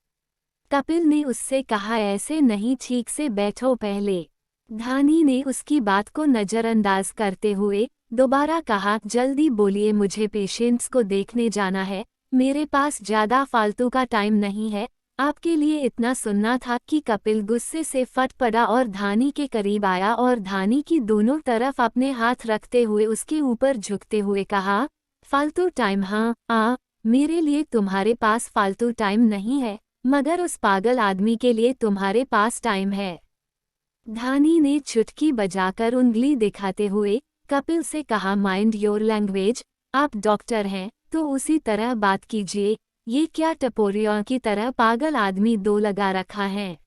Speaker 1: कपिल ने उससे कहा, ऐसे नहीं, ठीक से बैठो पहले। धानी ने उसकी बात को नज़रअंदाज करते हुए दोबारा कहा, जल्दी बोलिए, मुझे पेशेंट्स को देखने जाना है, मेरे पास ज़्यादा फालतू का टाइम नहीं है। आपके लिए इतना सुनना था कि कपिल गुस्से से फट पड़ा और धानी के करीब आया और धानी की दोनों तरफ अपने हाथ रखते हुए उसके ऊपर झुकते हुए कहा, फालतू टाइम? हाँ, मेरे लिए तुम्हारे पास फालतू टाइम नहीं है, मगर उस पागल आदमी के लिए तुम्हारे पास टाइम है। धानी ने चुटकी बजाकर उंगली दिखाते हुए कपिल से कहा, माइंड योर लैंग्वेज, आप डॉक्टर हैं तो उसी तरह बात कीजिए। ये क्या टपोरियों की तरह पागल आदमी दो लगा रखा है?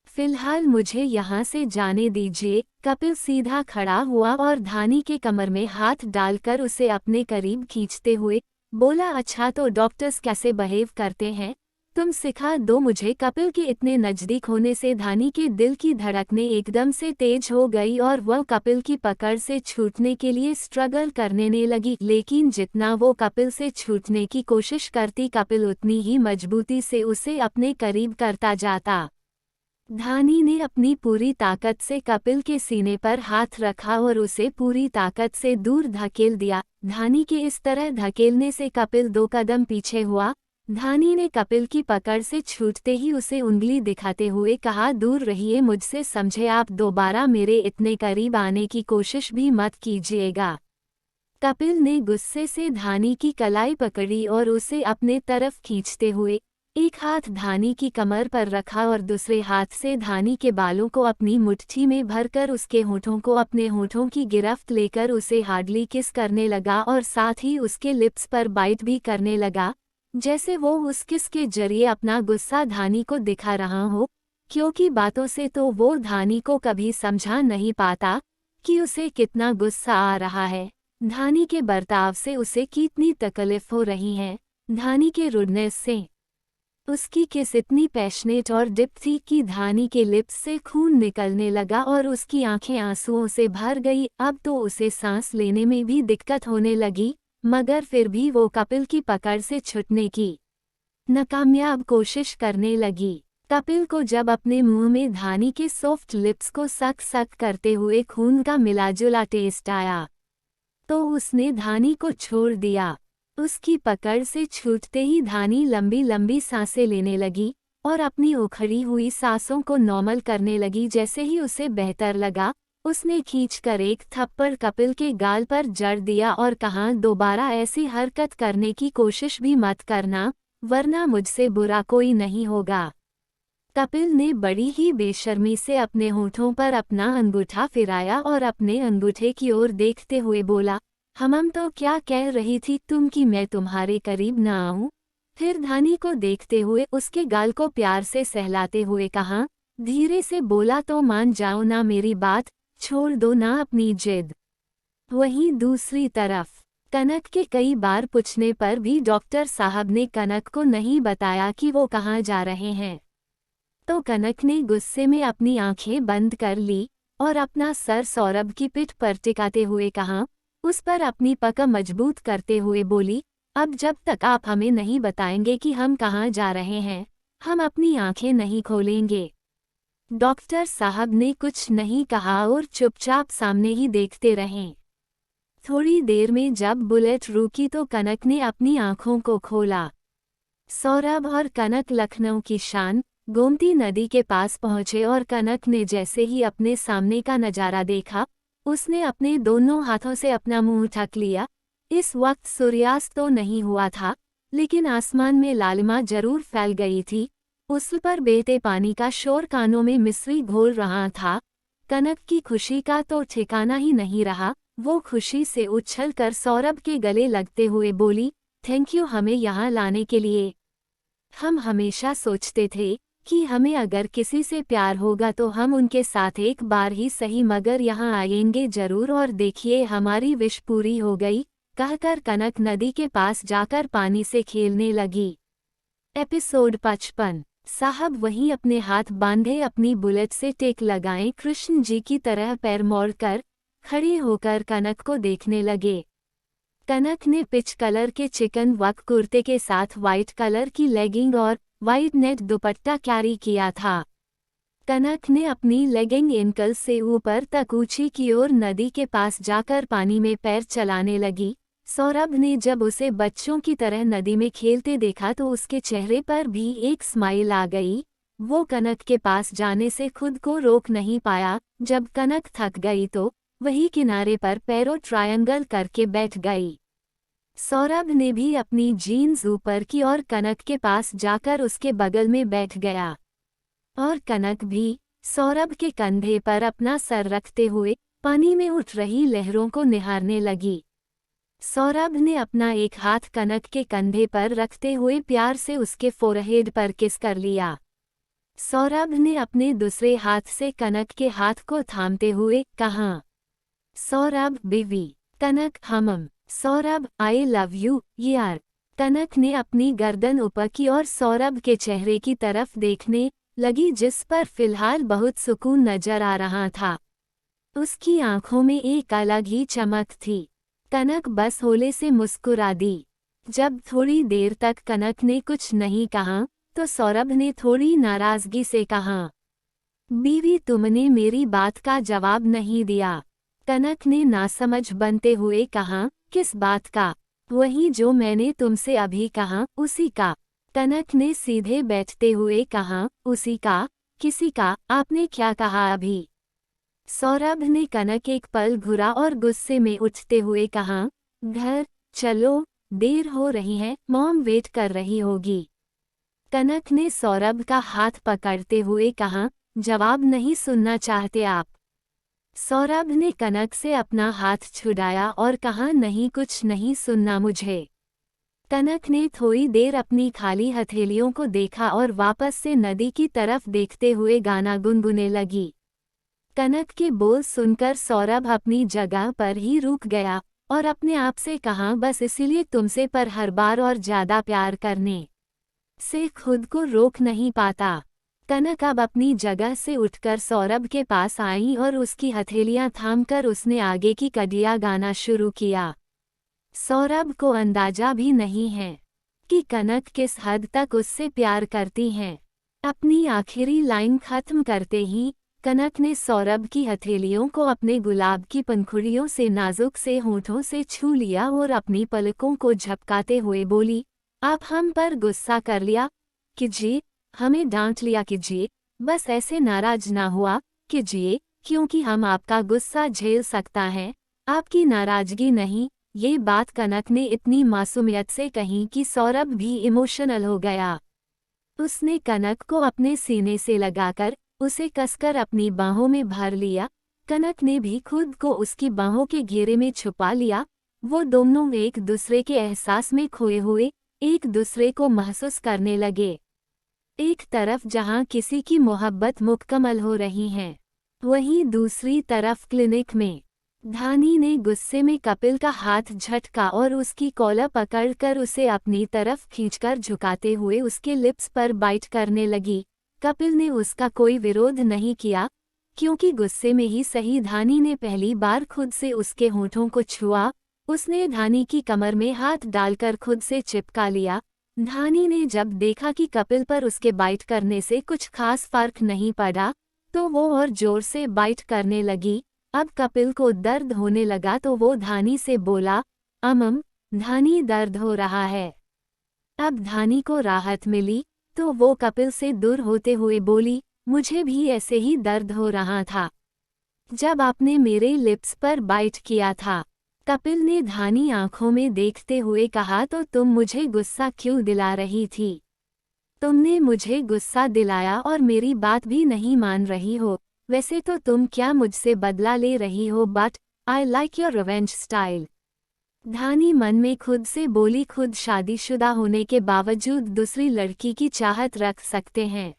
Speaker 1: फिलहाल मुझे यहाँ से जाने दीजिए। कपिल सीधा खड़ा हुआ और धानी के कमर में हाथ डालकर उसे अपने करीब खींचते हुए बोला, अच्छा तो डॉक्टर्स कैसे बिहेव करते हैं, तुम सिखा दो मुझे। कपिल के इतने नज़दीक होने से धानी के दिल की धड़कनें एकदम से तेज हो गई और वह कपिल की पकड़ से छूटने के लिए स्ट्रगल करने लगी, लेकिन जितना वो कपिल से छूटने की कोशिश करती, कपिल उतनी ही मजबूती से उसे अपने करीब करता जाता। धानी ने अपनी पूरी ताकत से कपिल के सीने पर हाथ रखा और उसे पूरी ताकत से दूर धकेल दिया। धानी के इस तरह धकेलने से कपिल 2 कदम पीछे हुआ। धानी ने कपिल की पकड़ से छूटते ही उसे उंगली दिखाते हुए कहा, दूर रहिए मुझसे, समझे? आप दोबारा मेरे इतने करीब आने की कोशिश भी मत कीजिएगा। कपिल ने गुस्से से धानी की कलाई पकड़ी और उसे अपने तरफ खींचते हुए एक हाथ धानी की कमर पर रखा और दूसरे हाथ से धानी के बालों को अपनी मुट्ठी में भरकर उसके होठों को अपने होठों की गिरफ्त लेकर उसे हार्डली किस करने लगा और साथ ही उसके लिप्स पर बाइट भी करने लगा, जैसे वो उस किस के जरिए अपना गुस्सा धानी को दिखा रहा हो, क्योंकि बातों से तो वो धानी को कभी समझा नहीं पाता कि उसे कितना गुस्सा आ रहा है। धानी के बर्ताव से उसे कितनी तकलीफ हो रही है। धानी के रुडनेस से उसकी किस इतनी पैशनेट और डिप थी कि धानी के लिप्स से खून निकलने लगा और उसकी आंखें आंसुओं से भर गई। अब तो उसे सांस लेने में भी दिक्कत होने लगी, मगर फिर भी वो कपिल की पकड़ से छूटने की नाकामयाब कोशिश करने लगी। कपिल को जब अपने मुंह में धानी के सॉफ्ट लिप्स को सक सक करते हुए खून का मिलाजुला टेस्ट आया, तो उसने धानी को छोड़ दिया। उसकी पकड़ से छूटते ही धानी लंबी लंबी सांसें लेने लगी और अपनी उखड़ी हुई सांसों को नॉर्मल करने लगी। जैसे ही उसे बेहतर लगा, उसने खींचकर एक थप्पड़ कपिल के गाल पर जड़ दिया और कहा, दोबारा ऐसी हरकत करने की कोशिश भी मत करना, वरना मुझसे बुरा कोई नहीं होगा। कपिल ने बड़ी ही बेशर्मी से अपने होठों पर अपना अंगूठा फिराया और अपने अंगूठे की ओर देखते हुए बोला, हम तो क्या कह रही थी तुम कि मैं तुम्हारे करीब न आऊं? फिर धानी को देखते हुए उसके गाल को प्यार से सहलाते हुए कहा, धीरे से बोला तो मान जाओ ना मेरी बात, छोड़ दो ना अपनी जिद। वहीं दूसरी तरफ कनक के कई बार पूछने पर भी डॉक्टर साहब ने कनक को नहीं बताया कि वो कहाँ जा रहे हैं। तो कनक ने गुस्से में अपनी आंखें बंद कर ली और अपना सर सौरभ की पिठ पर टिकाते हुए कहा, उस पर अपनी पकड़ मजबूत करते हुए बोली, अब जब तक आप हमें नहीं बताएंगे कि हम कहाँ जा रहे हैं, हम अपनी आंखें नहीं खोलेंगे। डॉक्टर साहब ने कुछ नहीं कहा और चुपचाप सामने ही देखते रहे। थोड़ी देर में जब बुलेट रुकी तो कनक ने अपनी आंखों को खोला। सौरभ और कनक लखनऊ की शान गोमती नदी के पास पहुंचे और कनक ने जैसे ही अपने सामने का नजारा देखा, उसने अपने दोनों हाथों से अपना मुंह ढक लिया। इस वक्त सूर्यास्त तो नहीं हुआ था, लेकिन आसमान में लालिमा जरूर फैल गई थी। उस पर बहते पानी का शोर कानों में मिश्री घोल रहा था। कनक की खुशी का तो ठिकाना ही नहीं रहा। वो खुशी से उछलकर सौरभ के गले लगते हुए बोली, थैंक यू हमें यहाँ लाने के लिए। हम हमेशा सोचते थे कि हमें अगर किसी से प्यार होगा तो हम उनके साथ एक बार ही सही मगर यहाँ आएंगे जरूर, और देखिए हमारी विश पूरी हो गई, कहकर कनक नदी के पास जाकर पानी से खेलने लगी। एपिसोड 55। साहब वहीं अपने हाथ बांधे अपनी बुलेट से टेक लगाएं कृष्ण जी की तरह पैर मोड़कर खड़े होकर कनक को देखने लगे। कनक ने पिच कलर के चिकन वर्क कुर्ते के साथ वाइट कलर की लेगिंग और वाइट नेट दुपट्टा कैरी किया था। कनक ने अपनी लेगिंग एंकल से ऊपर तक ऊंची की ओर नदी के पास जाकर पानी में पैर चलाने लगी। सौरभ ने जब उसे बच्चों की तरह नदी में खेलते देखा तो उसके चेहरे पर भी एक स्माइल आ गई। वो कनक के पास जाने से खुद को रोक नहीं पाया। जब कनक थक गई तो वही किनारे पर पैरों ट्रायंगल करके बैठ गई। सौरभ ने भी अपनी जीन्स ऊपर की और कनक के पास जाकर उसके बगल में बैठ गया, और कनक भी सौरभ के कंधे पर अपना सर रखते हुए पानी में उठ रही लहरों को निहारने लगी। सौरभ ने अपना एक हाथ कनक के कंधे पर रखते हुए प्यार से उसके फोरहेड पर किस कर लिया। सौरभ ने अपने दूसरे हाथ से कनक के हाथ को थामते हुए कहा, Saurabh baby. Kanak hmm. Saurabh I love you यार। कनक ने अपनी गर्दन ऊपर की और सौरभ के चेहरे की तरफ देखने लगी, जिस पर फिलहाल बहुत सुकून नजर आ रहा था। उसकी आंखों में एक अलग ही चमक थी। कनक बस होले से मुस्कुरा दी। जब थोड़ी देर तक कनक ने कुछ नहीं कहा तो सौरभ ने थोड़ी नाराजगी से कहा, बीवी तुमने मेरी बात का जवाब नहीं दिया। कनक ने नासमझ बनते हुए कहा, किस बात का? वही जो मैंने तुमसे अभी कहा, उसी का। कनक ने सीधे बैठते हुए कहा, उसी का? किसी का? आपने क्या कहा अभी? सौरभ ने कनक एक पल घुरा और गुस्से में उठते हुए कहा, घर चलो, देर हो रही है, मॉम वेट कर रही होगी। कनक ने सौरभ का हाथ पकड़ते हुए कहा, जवाब नहीं सुनना चाहते आप? सौरभ ने कनक से अपना हाथ छुड़ाया और कहा, नहीं कुछ नहीं सुनना मुझे। कनक ने थोड़ी देर अपनी खाली हथेलियों को देखा और वापस से नदी की तरफ देखते हुए गाना गुनगुने लगी। कनक के बोल सुनकर सौरभ अपनी जगह पर ही रुक गया और अपने आप से कहा, बस इसीलिए तुमसे पर हर बार और ज्यादा प्यार करने से खुद को रोक नहीं पाता। कनक अब अपनी जगह से उठकर सौरभ के पास आई और उसकी हथेलियां थामकर उसने आगे की कड़ियां गाना शुरू किया। सौरभ को अंदाजा भी नहीं है कि कनक किस हद तक उससे प्यार करती हैं। अपनी आखिरी लाइन खत्म करते ही कनक ने सौरभ की हथेलियों को अपने गुलाब की पंखुड़ियों से नाजुक से होठों से छू लिया और अपनी पलकों को झपकाते हुए बोली, आप हम पर गुस्सा कर लिया कीजिए, हमें डांट लिया कीजिए, बस ऐसे नाराज ना हुआ कीजिए, क्योंकि हम आपका गुस्सा झेल सकता है, आपकी नाराजगी नहीं। ये बात कनक ने इतनी मासूमियत से कही कि सौरभ भी इमोशनल हो गया। उसने कनक को अपने सीने से लगाकर उसे कसकर अपनी बाहों में भर लिया। कनक ने भी खुद को उसकी बाहों के घेरे में छुपा लिया। वो दोनों एक दूसरे के एहसास में खोए हुए एक दूसरे को महसूस करने लगे। एक तरफ जहां किसी की मोहब्बत मुकम्मल हो रही है, वहीं दूसरी तरफ क्लिनिक में धानी ने गुस्से में कपिल का हाथ झटका और उसकी कॉलर पकड़कर उसे अपनी तरफ खींचकर झुकाते हुए उसके लिप्स पर बाइट करने लगी। कपिल ने उसका कोई विरोध नहीं किया, क्योंकि गुस्से में ही सही धानी ने पहली बार खुद से उसके होठों को छुआ। उसने धानी की कमर में हाथ डालकर खुद से चिपका लिया। धानी ने जब देखा कि कपिल पर उसके बाइट करने से कुछ खास फर्क नहीं पड़ा, तो वो और जोर से बाइट करने लगी। अब कपिल को दर्द होने लगा तो वो धानी से बोला, धानी दर्द हो रहा है। अब धानी को राहत मिली तो वो कपिल से दूर होते हुए बोली, मुझे भी ऐसे ही दर्द हो रहा था जब आपने मेरे लिप्स पर बाइट किया था। कपिल ने धानी आंखों में देखते हुए कहा, तो तुम मुझे गुस्सा क्यों दिला रही थी? तुमने मुझे गुस्सा दिलाया और मेरी बात भी नहीं मान रही हो। वैसे तो तुम क्या मुझसे बदला ले रही हो, but I like your revenge style. धानी मन में खुद से बोली, खुद शादीशुदा होने के बावजूद दूसरी लड़की की चाहत रख सकते हैं,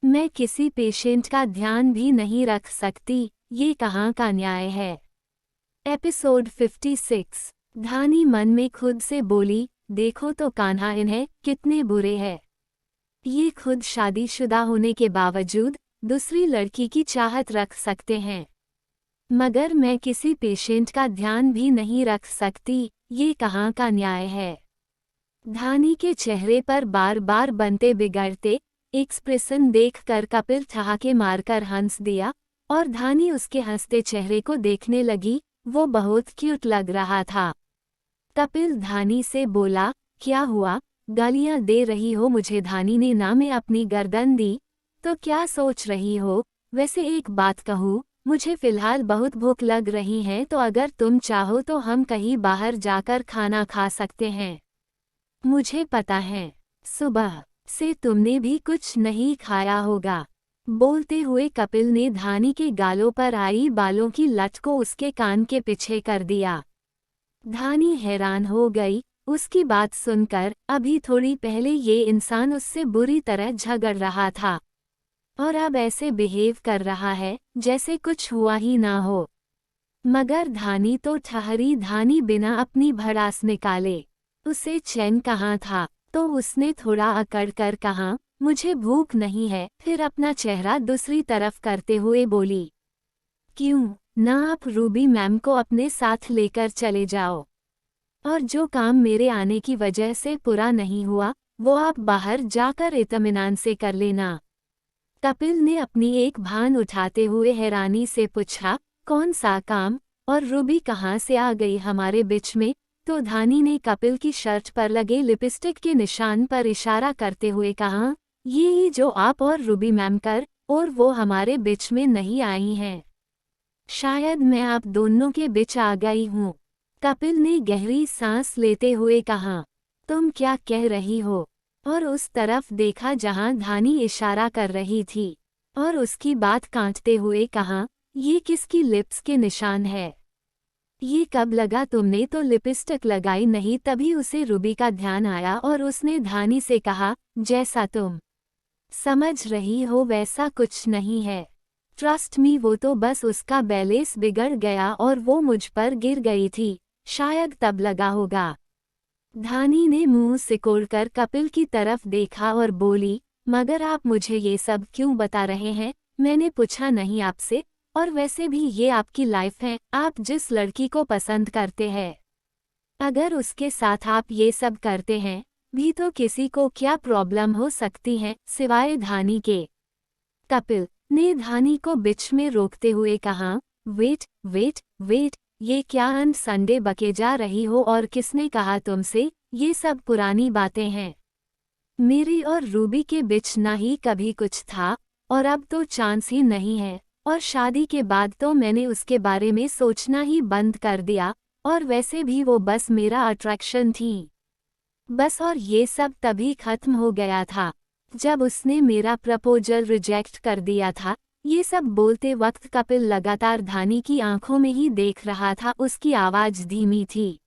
Speaker 1: मैं किसी पेशेंट का ध्यान भी नहीं रख सकती, ये कहाँ का न्याय है। एपिसोड 56। धानी मन में खुद से बोली, देखो तो कान्हा इन्हें कितने बुरे हैं। ये खुद शादीशुदा होने के बावजूद दूसरी लड़की की चाहत रख सकते हैं, मगर मैं किसी पेशेंट का ध्यान भी नहीं रख सकती, ये कहाँ का न्याय है। धानी के चेहरे पर बार बार बनते बिगड़ते एक्सप्रेशन देखकर कपिल ठहाके मारकर हंस दिया और धानी उसके हंसते चेहरे को देखने लगी। वो बहुत क्यूट लग रहा था। कपिल धानी से बोला, क्या हुआ, गालियां दे रही हो मुझे? धानी ने ना में अपनी गर्दन दी, तो क्या सोच रही हो? वैसे एक बात कहूँ, मुझे फिलहाल बहुत भूख लग रही है, तो अगर तुम चाहो तो हम कहीं बाहर जाकर खाना खा सकते हैं। मुझे पता है सुबह से तुमने भी कुछ नहीं खाया होगा। बोलते हुए कपिल ने धानी के गालों पर आई बालों की लट को उसके कान के पीछे कर दिया। धानी हैरान हो गई उसकी बात सुनकर। अभी थोड़ी पहले ये इंसान उससे बुरी तरह झगड़ रहा था और अब ऐसे बिहेव कर रहा है जैसे कुछ हुआ ही ना हो। मगर धानी तो ठहरी। धानी बिना अपनी भड़ास निकाले उसे चैन कहाँ था, तो उसने थोड़ा अकड़ कर कहा, मुझे भूख नहीं है। फिर अपना चेहरा दूसरी तरफ करते हुए बोली, क्यों ना आप रूबी मैम को अपने साथ लेकर चले जाओ, और जो काम मेरे आने की वजह से पूरा नहीं हुआ वो आप बाहर जाकर इत्मीनान से कर लेना। कपिल ने अपनी एक भान उठाते हुए हैरानी से पूछा, कौन सा काम, और रूबी कहाँ से आ गई हमारे बीच में? तो धानी ने कपिल की शर्ट पर लगे लिपस्टिक के निशान पर इशारा करते हुए कहा, ये ही जो आप और रूबी मैम कर, और वो हमारे बीच में नहीं आई हैं। शायद मैं आप दोनों के बीच आ गई हूँ। कपिल ने गहरी सांस लेते हुए कहा, तुम क्या कह रही हो? और उस तरफ देखा जहां धानी इशारा कर रही थी और उसकी बात काटते हुए कहा, ये किसकी लिप्स के निशान है? ये कब लगा तुमने तो लिपस्टिक लगाई नहीं? तभी उसे रूबी का ध्यान आया और उसने धानी से कहा, जैसा तुम समझ रही हो वैसा कुछ नहीं है। ट्रस्ट मी, वो तो बस उसका बैलेंस बिगड़ गया और वो मुझ पर गिर गई थी, शायद तब लगा होगा। धानी ने मुंह सिकोड़कर कपिल की तरफ देखा और बोली, मगर आप मुझे ये सब क्यों बता रहे हैं? मैंने पूछा नहीं आपसे, और वैसे भी ये आपकी लाइफ है, आप जिस लड़की को पसंद करते हैं, अगर उसके साथ आप ये सब करते हैं भी तो किसी को क्या प्रॉब्लम हो सकती है सिवाय धानी के? कपिल ने धानी को बीच में रोकते हुए कहा, वेट वेट वेट, ये क्या अन संडे बके जा रही हो? और किसने कहा तुमसे ये सब पुरानी बातें हैं? मेरी और रूबी के बीच ना ही कभी कुछ था और अब तो चांस ही नहीं है, और शादी के बाद तो मैंने उसके बारे में सोचना ही बंद कर दिया, और वैसे भी वो बस मेरा अट्रैक्शन थी बस। और ये सब तभी खत्म हो गया था जब उसने मेरा प्रपोजल रिजेक्ट कर दिया था। ये सब बोलते वक्त कपिल लगातार धानी की आंखों में ही देख रहा था। उसकी आवाज धीमी थी,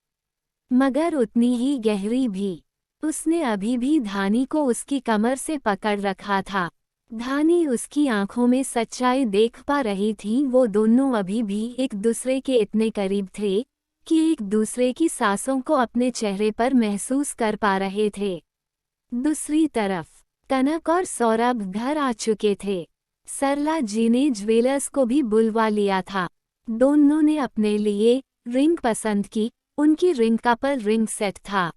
Speaker 1: मगर उतनी ही गहरी भी। उसने अभी भी धानी को उसकी कमर से पकड़ रखा था। धानी उसकी आंखों में सच्चाई देख पा रही थी। वो दोनों अभी भी एक दूसरे के इतने करीब थे कि एक दूसरे की सांसों को अपने चेहरे पर महसूस कर पा रहे थे। दूसरी तरफ कनक और सौरभ घर आ चुके थे। सरला जी ने ज्वेलर्स को भी बुलवा लिया था। दोनों ने अपने लिए रिंग पसंद की। उनकी रिंग का पर रिंग सेट था,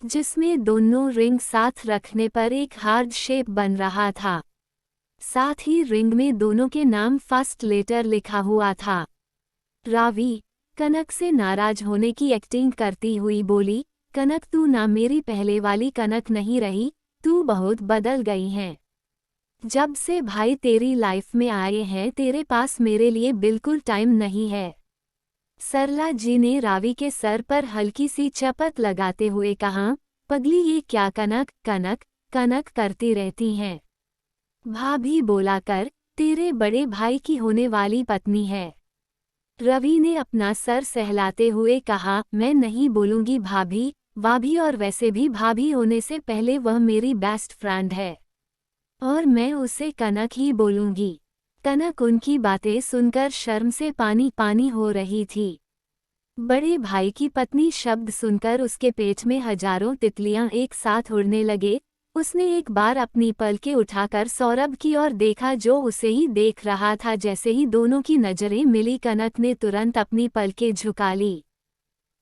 Speaker 1: जिसमें दोनों रिंग साथ रखने पर एक हार्ड शेप बन रहा था। साथ ही रिंग में दोनों के नाम फर्स्ट लेटर लिखा हुआ था। रावी कनक से नाराज होने की एक्टिंग करती हुई बोली, कनक तू ना मेरी पहले वाली कनक नहीं रही, तू बहुत बदल गई है। जब से भाई तेरी लाइफ में आए हैं तेरे पास मेरे लिए बिल्कुल टाइम नहीं है। सरला जी ने रावी के सर पर हल्की सी चपत लगाते हुए कहा, पगली ये क्या कनक कनक कनक करती रहती हैं। भाभी बोला कर, तेरे बड़े भाई की होने वाली पत्नी है। रवि ने अपना सर सहलाते हुए कहा, मैं नहीं बोलूंगी भाभी, भाभी और वैसे भी भाभी होने से पहले वह मेरी बेस्ट फ्रेंड है और मैं उसे कनक ही बोलूंगी। कनक उनकी बातें सुनकर शर्म से पानी पानी हो रही थी। बड़े भाई की पत्नी शब्द सुनकर उसके पेट में हजारों तितलियां एक साथ उड़ने लगे। उसने एक बार अपनी पलकें उठाकर सौरभ की ओर देखा जो उसे ही देख रहा था। जैसे ही दोनों की नजरें मिली कनक ने तुरंत अपनी पलकें झुका ली।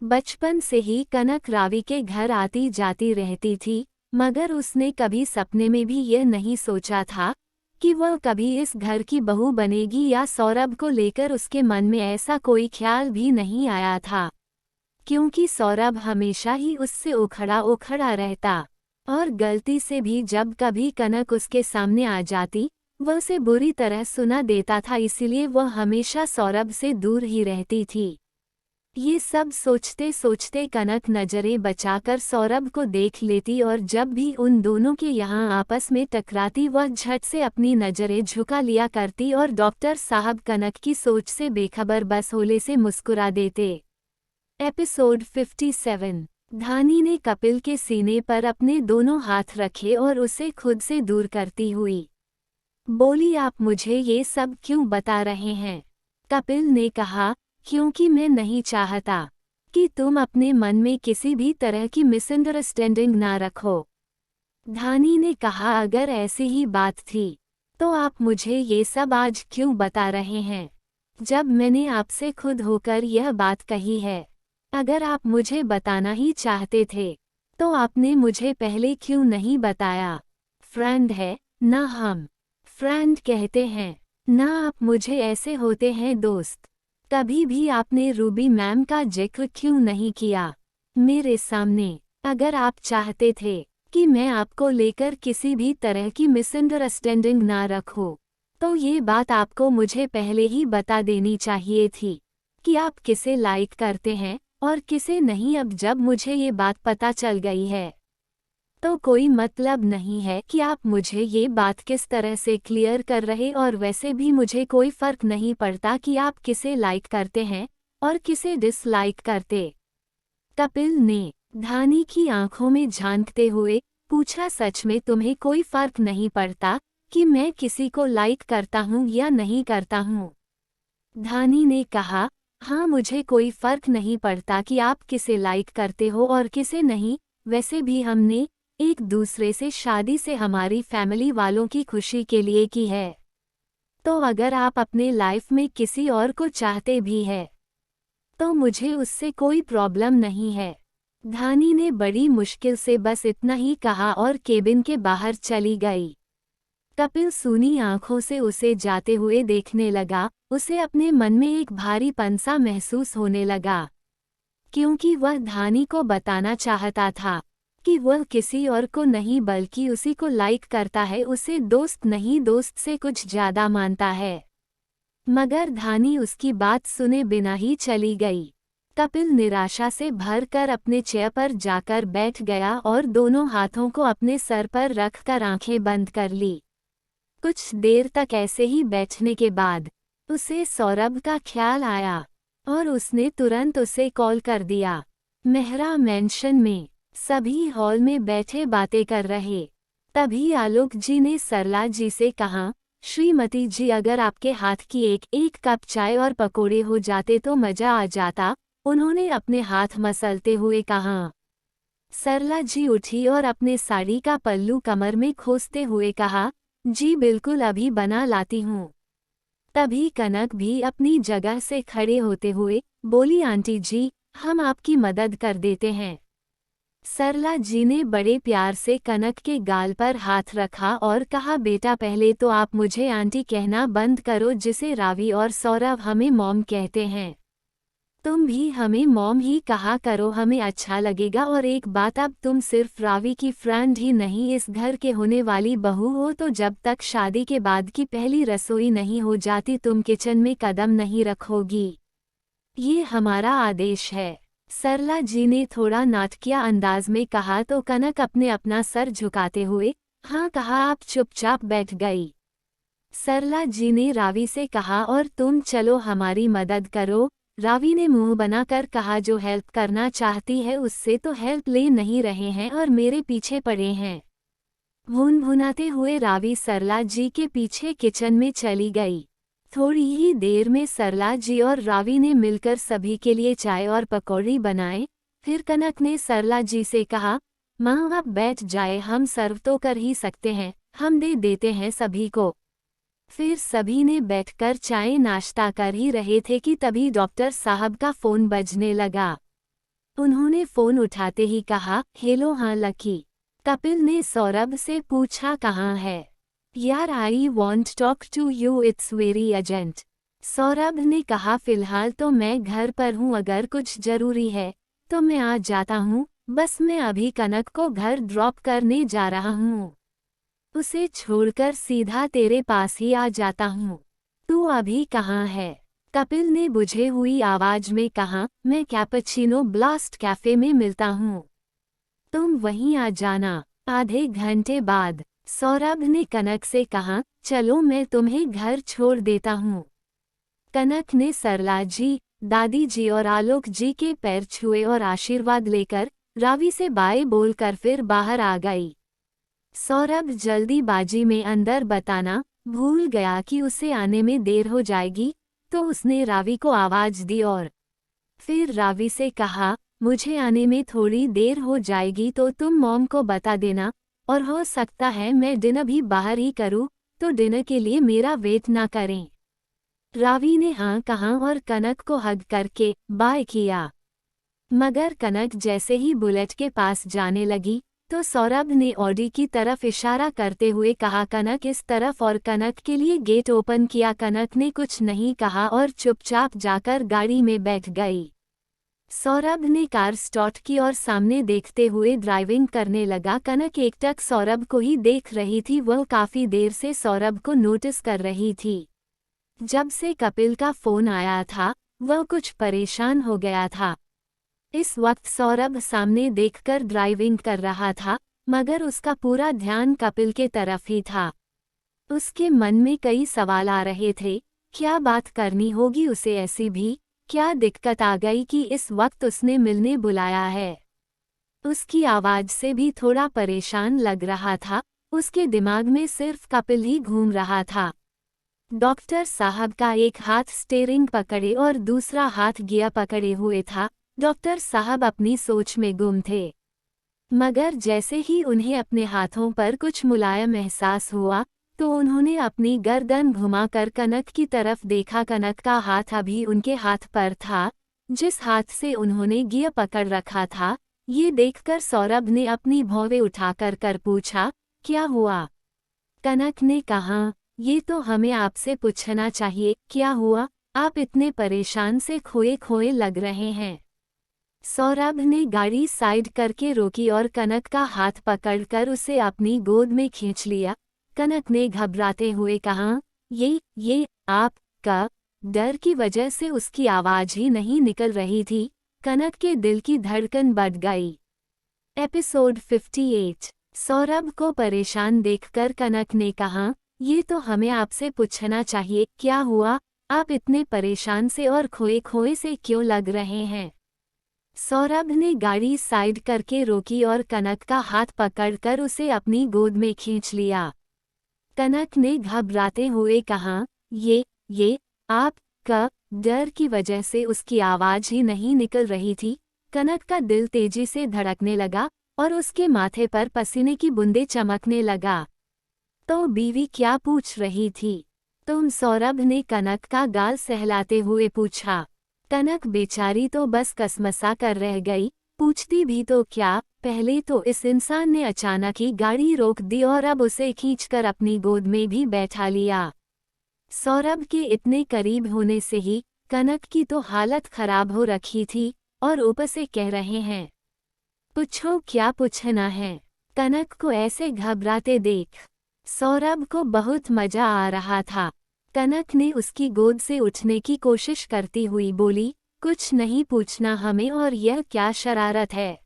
Speaker 1: बचपन से ही कनक रावी के घर आती जाती रहती थी, मगर उसने कभी सपने में भी यह नहीं सोचा था कि वह कभी इस घर की बहू बनेगी या सौरभ को लेकर उसके मन में ऐसा कोई ख्याल भी नहीं आया था, क्योंकि सौरभ हमेशा ही उससे उखड़ा रहता और गलती से भी जब कभी कनक उसके सामने आ जाती वह उसे बुरी तरह सुना देता था। इसीलिए वह हमेशा सौरभ से दूर ही रहती थी। ये सब सोचते सोचते कनक नजरें बचाकर सौरभ को देख लेती और जब भी उन दोनों के यहाँ आपस में टकराती वह झट से अपनी नजरें झुका लिया करती और डॉक्टर साहब कनक की सोच से बेखबर बस होले से मुस्कुरा देते। एपिसोड 57। धानी ने कपिल के सीने पर अपने दोनों हाथ रखे और उसे खुद से दूर करती हुई बोली, आप मुझे ये सब क्यों बता रहे हैं? कपिल ने कहा, क्योंकि मैं नहीं चाहता कि तुम अपने मन में किसी भी तरह की मिसअंडरस्टैंडिंग ना रखो। धानी ने कहा, अगर ऐसी ही बात थी तो आप मुझे ये सब आज क्यों बता रहे हैं, जब मैंने आपसे खुद होकर यह बात कही है? अगर आप मुझे बताना ही चाहते थे तो आपने मुझे पहले क्यों नहीं बताया? फ्रेंड है ना, हम फ्रेंड कहते हैं ना, आप मुझे ऐसे होते हैं दोस्त। कभी भी आपने रूबी मैम का जिक्र क्यों नहीं किया मेरे सामने? अगर आप चाहते थे कि मैं आपको लेकर किसी भी तरह की मिसअंडरस्टैंडिंग ना रखूं, तो ये बात आपको मुझे पहले ही बता देनी चाहिए थी कि आप किसे लाइक करते हैं और किसे नहीं। अब जब मुझे ये बात पता चल गई है तो कोई मतलब नहीं है कि आप मुझे ये बात किस तरह से क्लियर कर रहे, और वैसे भी मुझे कोई फर्क नहीं पड़ता कि आप किसे लाइक करते हैं और किसे डिसलाइक करते। कपिल ने धानी की आंखों में झांकते हुए पूछा, सच में तुम्हें कोई फर्क नहीं पड़ता कि मैं किसी को लाइक करता हूँ या नहीं करता हूँ? धानी ने कहा, हाँ मुझे कोई फर्क नहीं पड़ता कि आप किसे लाइक करते हो और किसे नहीं। वैसे भी हमने एक दूसरे से शादी से हमारी फैमिली वालों की खुशी के लिए की है, तो अगर आप अपने लाइफ में किसी और को चाहते भी हैं तो मुझे उससे कोई प्रॉब्लम नहीं है। धानी ने बड़ी मुश्किल से बस इतना ही कहा और केबिन के बाहर चली गई। कपिल सूनी आंखों से उसे जाते हुए देखने लगा। उसे अपने मन में एक भारीपन सा महसूस होने लगा, क्योंकि वह धानी को बताना चाहता था कि वह किसी और को नहीं बल्कि उसी को लाइक करता है, उसे दोस्त नहीं दोस्त से कुछ ज्यादा मानता है। मगर धानी उसकी बात सुने बिना ही चली गई। कपिल निराशा से भरकर अपने चेयर पर जाकर बैठ गया और दोनों हाथों को अपने सर पर रखकर आंखें बंद कर ली। कुछ देर तक ऐसे ही बैठने के बाद उसे सौरभ का ख्याल आया और उसने तुरंत उसे कॉल कर दिया। मेहरा मेंशन में सभी हॉल में बैठे बातें कर रहे। तभी आलोक जी ने सरला जी से कहा, श्रीमती जी, अगर आपके हाथ की एक कप चाय और पकोड़े हो जाते तो मजा आ जाता। उन्होंने अपने हाथ मसलते हुए कहा। सरला जी उठी और अपने साड़ी का पल्लू कमर में खोसते हुए कहा, जी बिल्कुल, अभी बना लाती हूँ। तभी कनक भी अपनी जगह से खड़े होते हुए बोली, आंटी जी, हम आपकी मदद कर देते हैं। सरला जी ने बड़े प्यार से कनक के गाल पर हाथ रखा और कहा, बेटा पहले तो आप मुझे आंटी कहना बंद करो, जिसे रावी और सौरभ हमें मॉम कहते हैं। तुम भी हमें मॉम ही कहा करो, हमें अच्छा लगेगा। और एक बात, अब तुम सिर्फ रावी की फ्रेंड ही नहीं, इस घर के होने वाली बहू हो, तो जब तक शादी के बाद की पहली रसोई नहीं हो जाती तुम किचन में कदम नहीं रखोगी। ये हमारा आदेश है। सरला जी ने थोड़ा नाटकीय अंदाज में कहा तो कनक अपने अपना सर झुकाते हुए हाँ कहा। आप चुपचाप बैठ गई। सरला जी ने रावी से कहा, और तुम चलो हमारी मदद करो। रावी ने मुंह बनाकर कहा, जो हेल्प करना चाहती है उससे तो हेल्प ले नहीं रहे हैं और मेरे पीछे पड़े हैं। भुनभुनाते हुए रावी सरला जी के पीछे किचन में चली गई। थोड़ी ही देर में सरला जी और रावी ने मिलकर सभी के लिए चाय और पकौड़ी बनाए। फिर कनक ने सरला जी से कहा, माँ आप बैठ जाए, हम सर्व तो कर ही सकते हैं, हम दे देते हैं सभी को। फिर सभी ने बैठकर चाय नाश्ता कर ही रहे थे कि तभी डॉक्टर साहब का फ़ोन बजने लगा। उन्होंने फ़ोन उठाते ही कहा, हेलो हाँ लकी। कपिल ने सौरभ से पूछा, कहाँ है यार, I want talk to you, it's very urgent. Saurabh ने कहा, फिलहाल तो मैं घर पर हूँ, अगर कुछ ज़रूरी है तो मैं आ जाता हूँ, बस मैं अभी कनक को घर ड्रॉप करने जा रहा हूँ। उसे छोड़कर सीधा तेरे पास ही आ जाता हूँ। तू अभी कहाँ है? कपिल ने बुझे हुई आवाज में कहा, मैं कैपुचिनो ब्लास्ट कैफे में मिलता हूँ, तुम वहीं आ जाना। आधे घंटे बाद सौरभ ने कनक से कहा, चलो मैं तुम्हें घर छोड़ देता हूँ। कनक ने सरला जी, दादी जी और आलोक जी के पैर छुए और आशीर्वाद लेकर रावी से बाय बोलकर फिर बाहर आ गई। सौरभ जल्दीबाजी में अंदर बताना भूल गया कि उसे आने में देर हो जाएगी, तो उसने रावी को आवाज दी और फिर रावी से कहा, मुझे आने में थोड़ी देर हो जाएगी तो तुम मॉम को बता देना, और हो सकता है मैं डिनर भी बाहर ही करूं, तो डिनर के लिए मेरा वेट ना करें। रावी ने हाँ कहा और कनक को हग करके बाय किया। मगर कनक जैसे ही बुलेट के पास जाने लगी तो सौरभ ने ऑडी की तरफ इशारा करते हुए कहा, कनक इस तरफ, और कनक के लिए गेट ओपन किया। कनक ने कुछ नहीं कहा और चुपचाप जाकर गाड़ी में बैठ गई। सौरभ ने कार स्टार्ट की और सामने देखते हुए ड्राइविंग करने लगा। कनक एकटक सौरभ को ही देख रही थी, वह काफी देर से सौरभ को नोटिस कर रही थी। जब से कपिल का फोन आया था वह कुछ परेशान हो गया था। इस वक्त सौरभ सामने देखकर ड्राइविंग कर रहा था, मगर उसका पूरा ध्यान कपिल के तरफ ही था। उसके मन में कई सवाल आ रहे थे, क्या बात करनी होगी उसे ऐसी भी, क्या दिक्कत आ गई कि इस वक्त उसने मिलने बुलाया है। उसकी आवाज से भी थोड़ा परेशान लग रहा था, उसके दिमाग में सिर्फ कपिल ही घूम रहा था। डॉक्टर साहब का एक हाथ स्टीयरिंग पकड़े और दूसरा हाथ गियर पकड़े हुए था। डॉक्टर साहब अपनी सोच में गुम थे, मगर जैसे ही उन्हें अपने हाथों पर कुछ मुलायम एहसास हुआ तो उन्होंने अपनी गर्दन घुमाकर कनक की तरफ देखा। कनक का हाथ अभी उनके हाथ पर था, जिस हाथ से उन्होंने गियर पकड़ रखा था। ये देखकर सौरभ ने अपनी भौवें उठाकर कर पूछा, क्या हुआ? कनक ने कहा, ये तो हमें आपसे पूछना चाहिए, क्या हुआ? आप इतने परेशान से खोए खोए लग रहे हैं। सौरभ ने गाड़ी साइड करके रोकी और कनक का हाथ पकड़कर उसे अपनी गोद में खींच लिया। कनक ने घबराते हुए कहा, ये आपका? डर की वजह से उसकी आवाज ही नहीं निकल रही थी। कनक के दिल की धड़कन बढ़ गई। एपिसोड 58। सौरभ को परेशान देखकर कनक ने कहा, ये तो हमें आपसे पूछना चाहिए, क्या हुआ? आप इतने परेशान से और खोए खोए से क्यों लग रहे हैं? सौरभ ने गाड़ी साइड करके रोकी और कनक का हाथ पकड़कर उसे अपनी गोद में खींच लिया। कनक ने घबराते हुए कहा, ये आप का डर की वजह से उसकी आवाज ही नहीं निकल रही थी। कनक का दिल तेजी से धड़कने लगा और उसके माथे पर पसीने की बूंदें चमकने लगा। तो बीवी क्या पूछ रही थी तुम? सौरभ ने कनक का गाल सहलाते हुए पूछा। कनक बेचारी तो बस कसमसा कर रह गई, पूछती भी तो क्या, पहले तो इस इंसान ने अचानक ही गाड़ी रोक दी और अब उसे खींचकर अपनी गोद में भी बैठा लिया। सौरभ के इतने करीब होने से ही कनक की तो हालत खराब हो रखी थी और ऊपर से कह रहे हैं पूछो क्या पूछना है। कनक को ऐसे घबराते देख सौरभ को बहुत मजा आ रहा था। कनक ने उसकी गोद से उठने की कोशिश करती हुई बोली, कुछ नहीं पूछना हमें, और यह क्या शरारत है?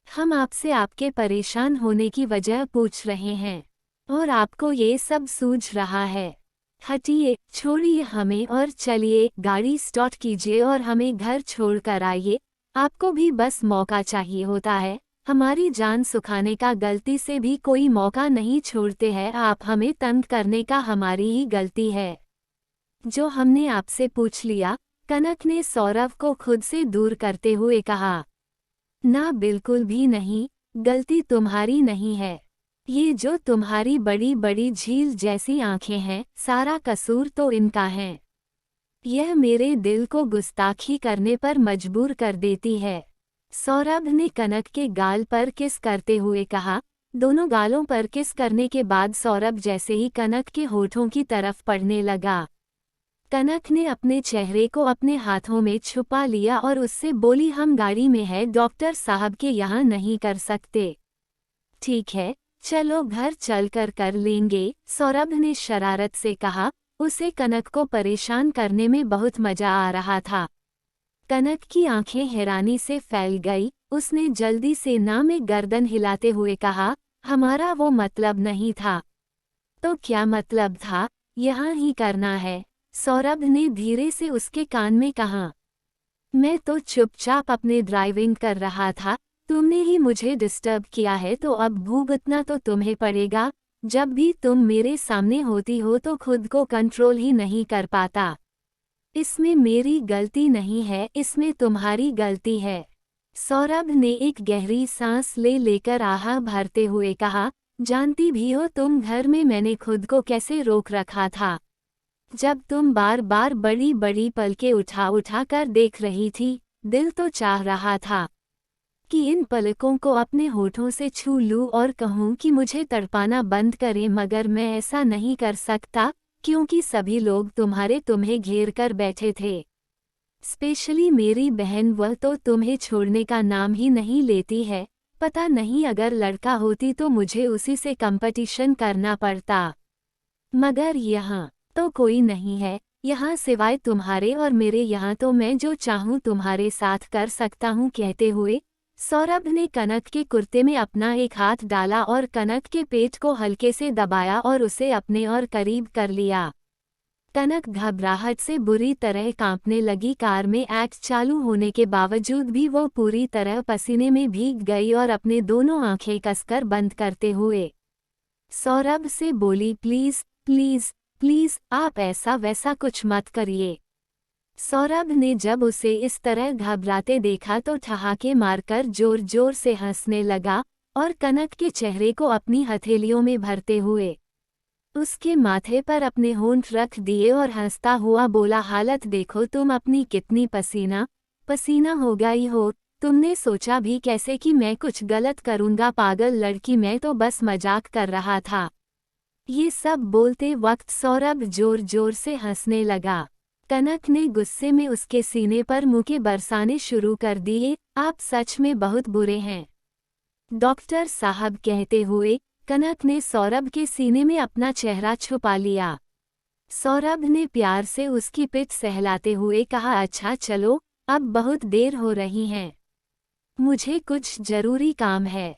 Speaker 1: हम आपसे आपके परेशान होने की वजह पूछ रहे हैं और आपको ये सब सूझ रहा है। हटिए, छोड़िए हमें और चलिए, गाड़ी स्टार्ट कीजिए और हमें घर छोड़कर आइए। आपको भी बस मौका चाहिए होता है, हमारी जान सुखाने का। गलती से भी कोई मौका नहीं छोड़ते हैं। आप हमें तंग करने का हमारी ही गलती है। जो हमने आपसे पूछ लिया, कनक ने सौरभ को खुद से दूर करते हुए कहा। ना, बिल्कुल भी नहीं, गलती तुम्हारी नहीं है। ये जो तुम्हारी बड़ी बड़ी झील जैसी आंखें हैं, सारा कसूर तो इनका है। यह मेरे दिल को गुस्ताखी करने पर मजबूर कर देती है। सौरभ ने कनक के गाल पर किस करते हुए कहा। दोनों गालों पर किस करने के बाद सौरभ जैसे ही कनक के होठों की तरफ पढ़ने लगा। कनक ने अपने चेहरे को अपने हाथों में छुपा लिया और उससे बोली, हम गाड़ी में है, डॉक्टर साहब के यहाँ नहीं कर सकते। ठीक है, चलो घर चलकर कर लेंगे, सौरभ ने शरारत से कहा। उसे कनक को परेशान करने में बहुत मजा आ रहा था। कनक की आंखें हैरानी से फैल गई। उसने जल्दी से ना में गर्दन हिलाते हुए कहा, हमारा वो मतलब नहीं था। तो क्या मतलब था? यहाँ ही करना है, सौरभ ने धीरे से उसके कान में कहा। मैं तो चुपचाप अपने ड्राइविंग कर रहा था, तुमने ही मुझे डिस्टर्ब किया है, तो अब भुगतना तो तुम्हें पड़ेगा। जब भी तुम मेरे सामने होती हो तो खुद को कंट्रोल ही नहीं कर पाता। इसमें मेरी गलती नहीं है, इसमें तुम्हारी गलती है। सौरभ ने एक गहरी सांस लेकर आह भरते हुए कहा, जानती भी हो तुम घर में मैंने खुद को कैसे रोक रखा था। जब तुम बार बार बड़ी बड़ी पलकें उठा कर देख रही थी, दिल तो चाह रहा था कि इन पलकों को अपने होठों से छू लूं और कहूं कि मुझे तड़पाना बंद करें, मगर मैं ऐसा नहीं कर सकता क्योंकि सभी लोग तुम्हें घेर कर बैठे थे। स्पेशली मेरी बहन, वह तो तुम्हें छोड़ने का नाम ही नहीं लेती है। पता नहीं अगर लड़का होती तो मुझे उसी से कंपटीशन करना पड़ता, मगर यहाँ तो कोई नहीं है। यहाँ सिवाय तुम्हारे और मेरे, यहाँ तो मैं जो चाहूँ तुम्हारे साथ कर सकता हूँ। कहते हुए सौरभ ने कनक के कुर्ते में अपना एक हाथ डाला और कनक के पेट को हल्के से दबाया और उसे अपने और करीब कर लिया। कनक घबराहट से बुरी तरह कांपने लगी। कार में एक्ट चालू होने के बावजूद भी वो पूरी तरह पसीने में भीग गई और अपने दोनों आंखें कसकर बंद करते हुए सौरभ से बोली, प्लीज प्लीज प्लीज, आप ऐसा वैसा कुछ मत करिए। सौरभ ने जब उसे इस तरह घबराते देखा तो ठहाके मारकर जोर जोर से हंसने लगा और कनक के चेहरे को अपनी हथेलियों में भरते हुए उसके माथे पर अपने होंठ रख दिए और हंसता हुआ बोला, हालत देखो तुम अपनी कितनी पसीना पसीना हो गई हो। तुमने सोचा भी कैसे कि मैं कुछ गलत करूंगा? पागल लड़की, मैं तो बस मजाक कर रहा था। ये सब बोलते वक्त सौरभ जोर जोर से हंसने लगा। कनक ने गुस्से में उसके सीने पर मुक्के बरसाने शुरू कर दिए। आप सच में बहुत बुरे हैं, डॉक्टर साहब। कहते हुए कनक ने सौरभ के सीने में अपना चेहरा छुपा लिया। सौरभ ने प्यार से उसकी पिठ सहलाते हुए कहा, अच्छा चलो, अब बहुत देर हो रही है, मुझे कुछ जरूरी काम है,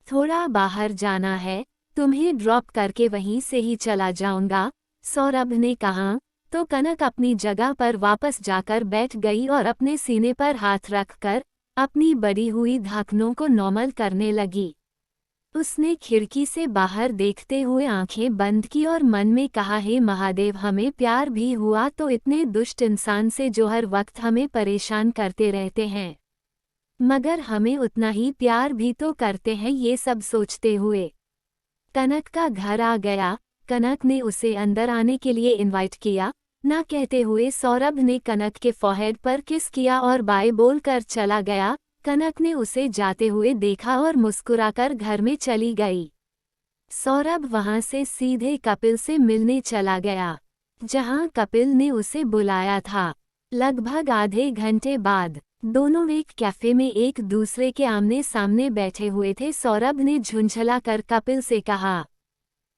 Speaker 1: थोड़ा बाहर जाना है। तुम्हें ड्रॉप करके वहीं से ही चला जाऊंगा, सौरभ ने कहा। तो कनक अपनी जगह पर वापस जाकर बैठ गई और अपने सीने पर हाथ रखकर अपनी बढ़ी हुई धड़कनों को नॉर्मल करने लगी। उसने खिड़की से बाहर देखते हुए आंखें बंद की और मन में कहा, हे महादेव, हमें प्यार भी हुआ तो इतने दुष्ट इंसान से जो हर वक्त हमें परेशान करते रहते हैं, मगर हमें उतना ही प्यार भी तो करते हैं। ये सब सोचते हुए कनक का घर आ गया। कनक ने उसे अंदर आने के लिए इनवाइट किया। ना कहते हुए सौरभ ने कनक के फोरहेड पर किस किया और बाय बोलकर चला गया। कनक ने उसे जाते हुए देखा और मुस्कुराकर घर में चली गई। सौरभ वहां से सीधे कपिल से मिलने चला गया, जहां कपिल ने उसे बुलाया था। लगभग आधे घंटे बाद दोनों एक कैफे में एक दूसरे के आमने सामने बैठे हुए थे। सौरभ ने झुंझला कर कपिल से कहा,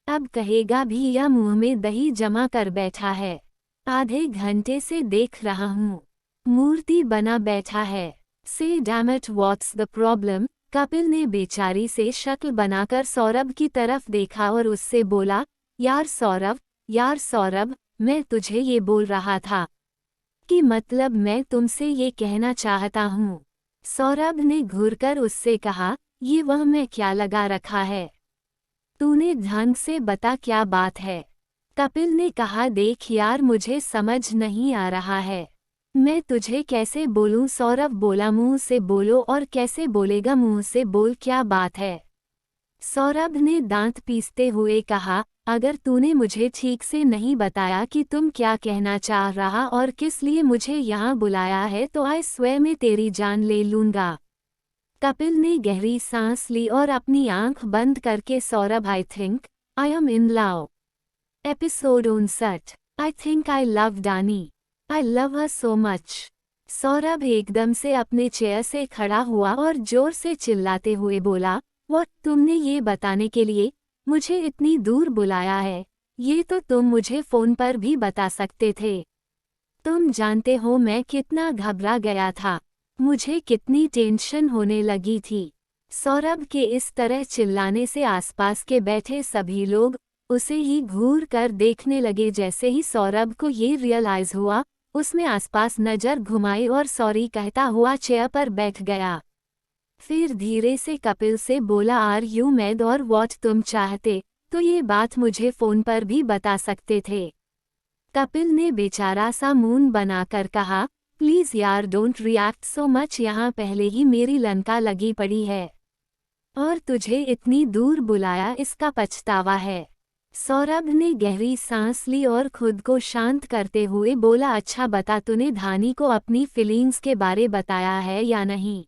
Speaker 1: अब कहेगा भी या मुंह में दही जमा कर बैठा है। आधे घंटे से देख रहा हूँ, मूर्ति बना बैठा है। से damn it, what's the problem? Kapil ने बेचारी से शक्ल बनाकर सौरभ की तरफ देखा और उससे बोला, यार सौरभ, मैं तुझे ये बोल रहा था कि मतलब मैं तुमसे ये कहना चाहता हूँ। सौरभ ने घूरकर उससे कहा, ये वह मैं क्या लगा रखा है? तूने ढंग से बता क्या बात है? कपिल ने कहा, देख यार, मुझे समझ नहीं आ रहा है, मैं तुझे कैसे बोलूं? सौरभ बोला, मुंह से बोलो। और कैसे बोलेगा? मुंह से बोल, क्या बात है? सौरभ ने दांत पीसते हुए कहा, अगर तूने मुझे ठीक से नहीं बताया कि तुम क्या कहना चाह रहा और किस लिए मुझे यहाँ बुलाया है तो आई स्वयं में तेरी जान ले लूंगा। कपिल ने गहरी सांस ली और अपनी आंख बंद करके Saurabh, I think I am in love. Episode 59, I think I love Dani, I love her so much. Saurabh एकदम से अपने चेयर से खड़ा हुआ और जोर से चिल्लाते हुए बोला, व्हाट? तुमने ये बताने के लिए मुझे इतनी दूर बुलाया है? ये तो तुम मुझे फोन पर भी बता सकते थे। तुम जानते हो मैं कितना घबरा गया था, मुझे कितनी टेंशन होने लगी थी। सौरभ के इस तरह चिल्लाने से आसपास के बैठे सभी लोग उसे ही घूर कर देखने लगे। जैसे ही सौरभ को ये रियलाइज हुआ, उसने आसपास नजर घुमाई और सॉरी कहता हुआ चेयर पर बैठ गया। फिर धीरे से कपिल से बोला, आर यू मैड और व्हाट? तुम चाहते तो ये बात मुझे फोन पर भी बता सकते थे। कपिल ने बेचारा सा मुंह बनाकर कहा, प्लीज यार डोंट रिएक्ट सो मच, यहाँ पहले ही मेरी लंका लगी पड़ी है और तुझे इतनी दूर बुलाया इसका पछतावा है। सौरभ ने गहरी सांस ली और खुद को शांत करते हुए बोला, अच्छा बता, तूने धानी को अपनी फीलिंग्स के बारे बताया है या नहीं?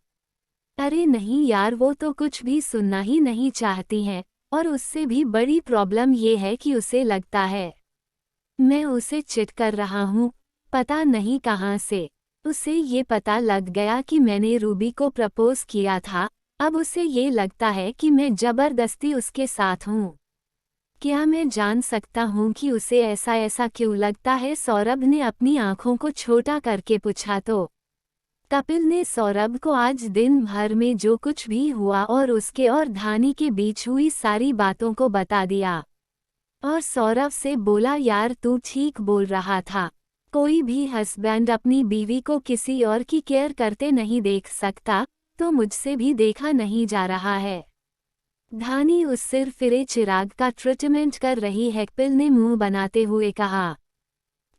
Speaker 1: अरे नहीं यार, वो तो कुछ भी सुनना ही नहीं चाहती है और उससे भी बड़ी प्रॉब्लम ये है कि उसे लगता है मैं उसे चिट कर रहा हूँ, पता नहीं कहाँ से। उसे ये पता लग गया कि मैंने रूबी को प्रपोज किया था, अब उसे ये लगता है कि मैं जबरदस्ती उसके साथ हूँ। क्या मैं जान सकता हूँ कि उसे ऐसा क्यों लगता है? सौरभ ने अपनी आंखों को छोटा करके पूछा। तो कपिल ने सौरभ को आज दिन भर में जो कुछ भी हुआ और उसके और धानी के बीच हुई सारी बातों को बता दिया और सौरभ से बोला, यार तू ठीक बोल रहा था, कोई भी हस्बैंड अपनी बीवी को किसी और की केयर करते नहीं देख सकता, तो मुझसे भी देखा नहीं जा रहा है। धानी उस सिर फिरे चिराग का ट्रीटमेंट कर रही है, कपिल ने मुंह बनाते हुए कहा।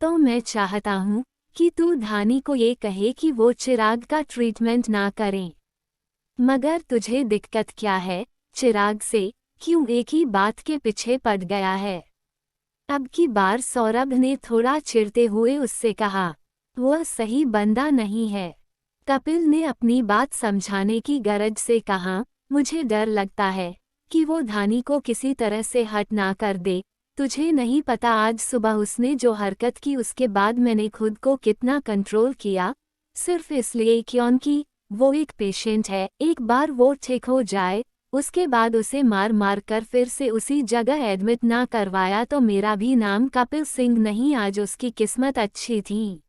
Speaker 1: तो मैं चाहता हूँ कि तू धानी को ये कहे कि वो चिराग का ट्रीटमेंट ना करें। मगर तुझे दिक्कत क्या है? चिराग से क्यों एक ही बात के पीछे पड़ गया है? अब की बार सौरभ ने थोड़ा चिढ़ते हुए उससे कहा, वह सही बंदा नहीं है। कपिल ने अपनी बात समझाने की गरज से कहा, मुझे डर लगता है कि वो धानी को किसी तरह से हट ना कर दे। तुझे नहीं पता आज सुबह उसने जो हरकत की उसके बाद मैंने खुद को कितना कंट्रोल किया, सिर्फ इसलिए क्योंकि वो एक पेशेंट है। एक बार वो ठीक हो जाए उसके बाद उसे मार मार कर फिर से उसी जगह एडमिट ना करवाया तो मेरा भी नाम कपिल सिंह नहीं। आज उसकी किस्मत अच्छी थी